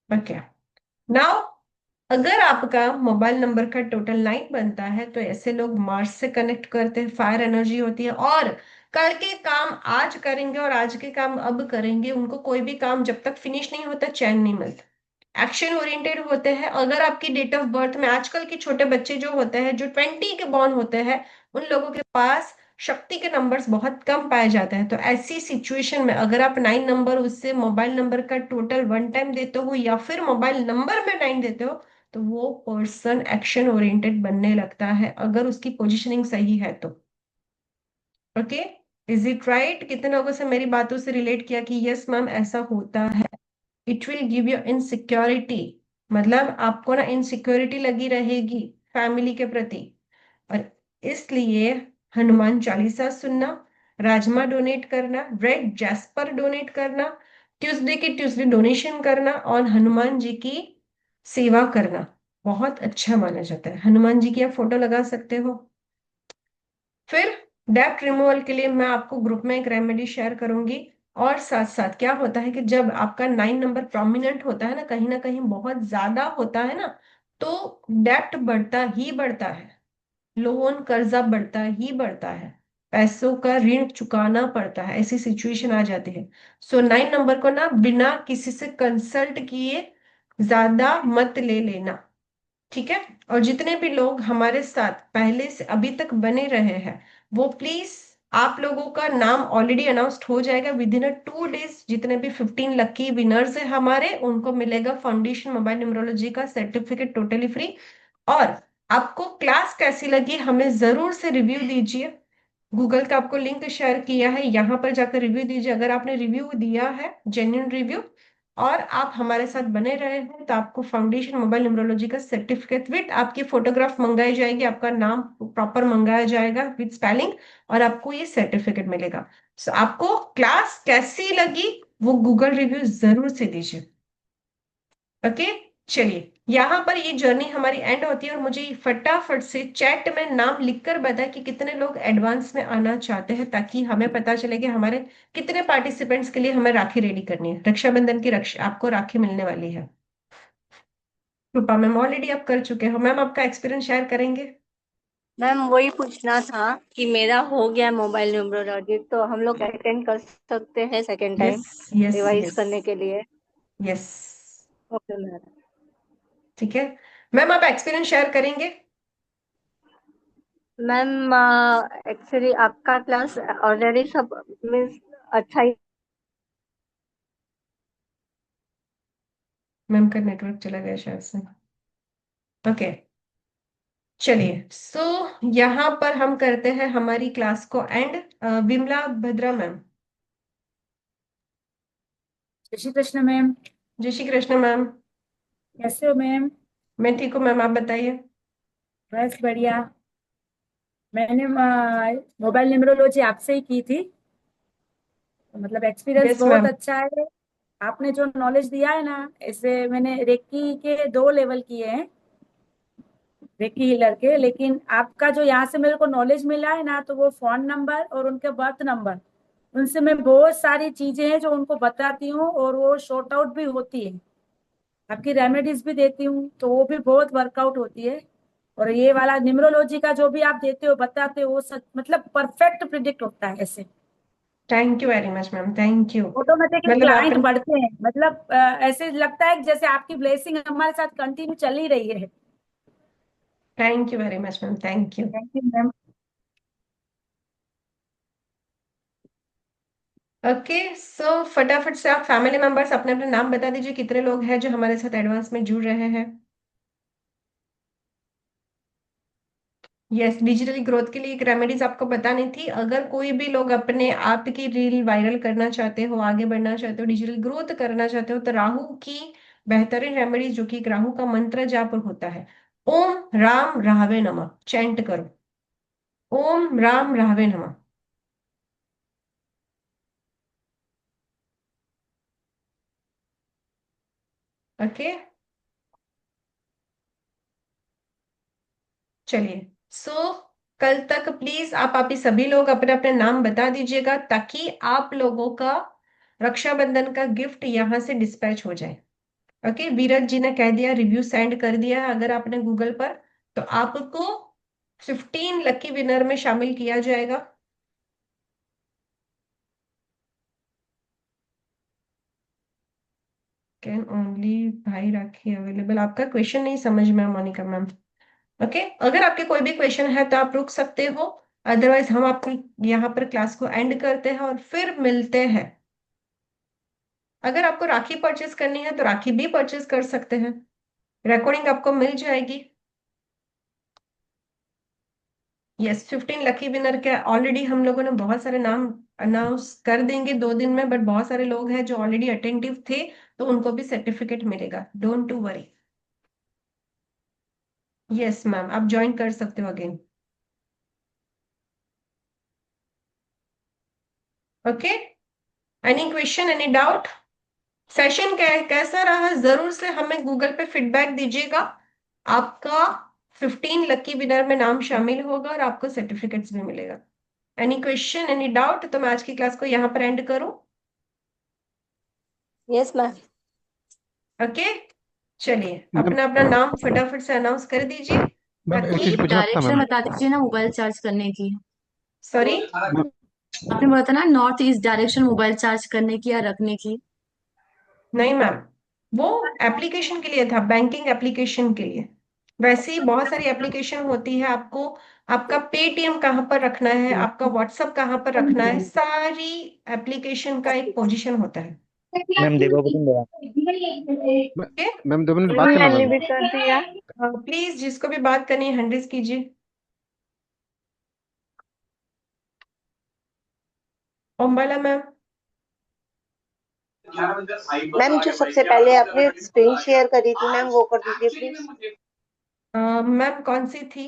ओके। नाउ अगर आपका मोबाइल नंबर का टोटल 9 बनता है तो ऐसे लोग मार्स से कनेक्ट करते हैं, फायर एनर्जी होती है, और कल के काम आज करेंगे और आज के काम अब करेंगे, उनको कोई भी काम जब तक फिनिश नहीं होता चैन नहीं मिलता। एक्शन ओरिएंटेड होते हैं। अगर आपकी डेट ऑफ बर्थ में, आजकल के छोटे बच्चे जो होते हैं जो 20 के बॉर्न होते हैं, उन लोगों के पास शक्ति के नंबर्स बहुत कम पाए जाते हैं। तो ऐसी सिचुएशन में अगर आप 9 नंबर उससे मोबाइल नंबर का टोटल वन टाइम देते हो या फिर मोबाइल नंबर में 9 देते हो, तो वो पर्सन एक्शन ओरिएंटेड बनने लगता है अगर उसकी पोजीशनिंग सही है तो। Okay, is it right? कितने लोगों से मेरी बातों से रिलेट किया कि यस मैम ऐसा होता है? It will give you insecurity, मतलब आपको ना इनसिक्योरिटी लगी रहेगी फैमिली के प्रति। और इसलिए हनुमान चालीसा सुनना, राजमा डोनेट करना, रेड जैस्पर डोनेट करना, ट्यूसडे के ट्यूसडे डोनेशन करना और हनुमान जी की सेवा करना बहुत अच्छा माना जाता है। हनुमान जी की आप फोटो लगा सकते हो। फिर डेप्ट रिमूवल के लिए मैं आपको ग्रुप में एक रेमेडी शेयर करूंगी। और साथ साथ क्या होता है कि जब आपका 9 नंबर प्रोमिनेंट होता है ना कहीं बहुत ज्यादा होता है ना, तो डेप्ट बढ़ता ही बढ़ता है, लोन कर्जा बढ़ता ही बढ़ता है, पैसों का ऋण चुकाना पड़ता है, ऐसी सिचुएशन आ जाती है। सो 9 नंबर को ना बिना किसी से कंसल्ट किए ज्यादा मत ले लेना, ठीक है? और जितने भी लोग हमारे साथ पहले से अभी तक बने रहे हैं, वो प्लीज, आप लोगों का नाम ऑलरेडी अनाउंस्ड हो जाएगा विद इन 2 डेज। जितने भी 15 लकी विनर्स है हमारे, उनको मिलेगा फाउंडेशन मोबाइल न्यूमरोलॉजी का सर्टिफिकेट टोटली फ्री। और आपको क्लास कैसी लगी हमें जरूर से रिव्यू दीजिए। गूगल का आपको लिंक शेयर किया है, यहाँ पर जाकर रिव्यू दीजिए। अगर आपने रिव्यू दिया है जेन्युइन रिव्यू और आप हमारे साथ बने रहे हैं, तो आपको फाउंडेशन मोबाइल न्यूमरोलॉजी का सर्टिफिकेट विद आपकी फोटोग्राफ मंगाई जाएगी, आपका नाम प्रॉपर मंगाया जाएगा विद स्पेलिंग, और आपको ये सर्टिफिकेट मिलेगा। सो आपको क्लास कैसी लगी वो गूगल रिव्यू जरूर से दीजिए। ओके, चलिए यहाँ पर ये जर्नी हमारी एंड होती है और मुझे फटाफट से चैट में नाम लिखकर बताएं कि कितने लोग एडवांस में आना चाहते हैं, ताकि हमें पता चले कि हमारे कितने पार्टिसिपेंट्स के लिए हमें राखी रेडी करनी है। रक्षाबंधन की रक्षा आपको राखी मिलने वाली है। रूपा मैम ऑलरेडी आप कर चुके हो। मैम आपका एक्सपीरियंस शेयर करेंगे? मैम वही पूछना था कि मेरा हो गया मोबाइल न्यूमरोलॉजी, तो हम लोग अटेंड कर सकते हैं second yes, time yes, revise yes, करने के लिए? यस। Okay ma'am. ठीक है, मैम आप एक्सपीरियंस शेयर करेंगे? मैम एक्चुअली आपका क्लास ऑलरेडी सब मीन्स अच्छा ही। मैम का नेटवर्क चला गया शायद से। ओके, चलिए सो यहाँ पर हम करते हैं हमारी क्लास को एंड। Vimla Bhadra ma'am. जय श्री कृष्ण मैम। जय श्री कृष्ण मैम। कैसे हो मैम? मैं ठीक हूँ मैम, आप बताइए। बस बढ़िया। मैंने मोबाइल न्यूमरोलॉजी आपसे ही की थी, तो मतलब एक्सपीरियंस यस बहुत मैम। अच्छा है। आपने जो नॉलेज दिया है ना, इससे मैंने रेकी के 2 लेवल किए हैं, रेकी हीलर के। लेकिन आपका जो यहाँ से मेरे को नॉलेज मिला है ना, तो वो फोन नंबर और उनके बर्थ नंबर, उनसे मैं बहुत सारी चीजें हैं जो उनको बताती हूँ और वो शॉर्ट आउट भी होती है। आपकी रेमेडीज भी देती हूँ तो वो भी बहुत वर्कआउट होती है। और ये वाला न्यूमरोलॉजी का जो भी आप देते हो बताते हो, वो सच मतलब परफेक्ट प्रिडिक्ट होता है ऐसे। Thank you very much ma'am, thank you. Automatically मतलब क्लाइंट आपने, बढ़ते हैं, मतलब ऐसे लगता है कि जैसे आपकी ब्लेसिंग हमारे साथ कंटिन्यू चल ही रही है। Thank you very much ma'am, thank you. Thank you ma'am. Okay, so फटाफट से आप फैमिली मेंबर्स अपने अपने नाम बता दीजिए, कितने लोग हैं जो हमारे साथ एडवांस में जुड़ रहे हैं। यस, डिजिटल ग्रोथ के लिए एक रेमेडीज आपको बतानी थी। अगर कोई भी लोग अपने आप की रील वायरल करना चाहते हो, आगे बढ़ना चाहते हो, डिजिटल ग्रोथ करना चाहते हो, तो राहु की बेहतरीन रेमेडीज, जो कि एक राहु का मंत्र जाप होता है, ओम राम राहवे नमः चैंट करो। ओम राम राहवे नमः। ओके, चलिए, कल तक प्लीज आप ही सभी लोग अपने अपने नाम बता दीजिएगा, ताकि आप लोगों का रक्षाबंधन का गिफ्ट यहाँ से डिस्पैच हो जाए। ओके, वीरज जी ने कह दिया, रिव्यू सेंड कर दिया है अगर आपने गूगल पर, तो आपको 15 लकी विनर में शामिल किया जाएगा। कैन ओनली भाई राखी अवेलेबल, आपका क्वेश्चन नहीं समझ में मोनिका मैम। ओके, अगर आपके कोई भी क्वेश्चन है तो आप रुक सकते हो, अदरवाइज हम आपकी यहाँ पर क्लास को एंड करते हैं और फिर मिलते हैं। अगर आपको राखी परचेस करनी है तो राखी भी परचेस कर सकते हैं, रिकॉर्डिंग आपको मिल जाएगी। यस, 15 लकी विनर के ऑलरेडी हम लोगों ने बहुत सारे नाम अनाउंस कर देंगे 2 दिन में, बट बहुत सारे लोग हैं जो ऑलरेडी अटेंटिव थे, तो उनको भी सर्टिफिकेट मिलेगा, don't to worry. Yes ma'am, आप ज्वाइन कर सकते हो again. Okay, any question, any doubt? Session कैसा रहा जरूर से हमें गूगल पे फीडबैक दीजिएगा। आपका 15 लकी विनर में नाम शामिल होगा और आपको सर्टिफिकेट्स भी मिलेगा। Any question, any doubt? तो मैं आज की क्लास को यहाँ पर एंड करूं? Yes ma'am. ओके, चलिए मैम अपना अपना नाम फटाफट से अनाउंस कर दीजिए, मैम एक ताकि चीज पूछना था डायरेक्शन मैम। बता दीजिए ना मोबाइल चार्ज करने की। सॉरी, मैम, आपने बोला था ना north east direction mobile charge करने की या रखने की। नहीं मैम, वो एप्लीकेशन के लिए था, बैंकिंग एप्लीकेशन के लिए। वैसे ही बहुत सारी एप्लीकेशन होती है, आपको आपका पेटीएम कहाँ पर रखना है, आपका व्हाट्सअप कहाँ पर रखना है, सारी एप्लीकेशन का एक पोजीशन होता है। मैम देवापुरम बोला। ओके, मैम 2 मिनट बात करना मैम। भी कर दिया। प्लीज जिसको भी बात करनी है हैंड रेज कीजिए। ओम्बाला मैम। मैम जो सबसे पहले आपने स्क्रीन शेयर करी थी मैम वो कर दीजिए प्लीज। मैम कौन सी थी?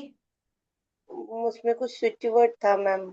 उसमें कुछ स्विच वर्ड था मैम।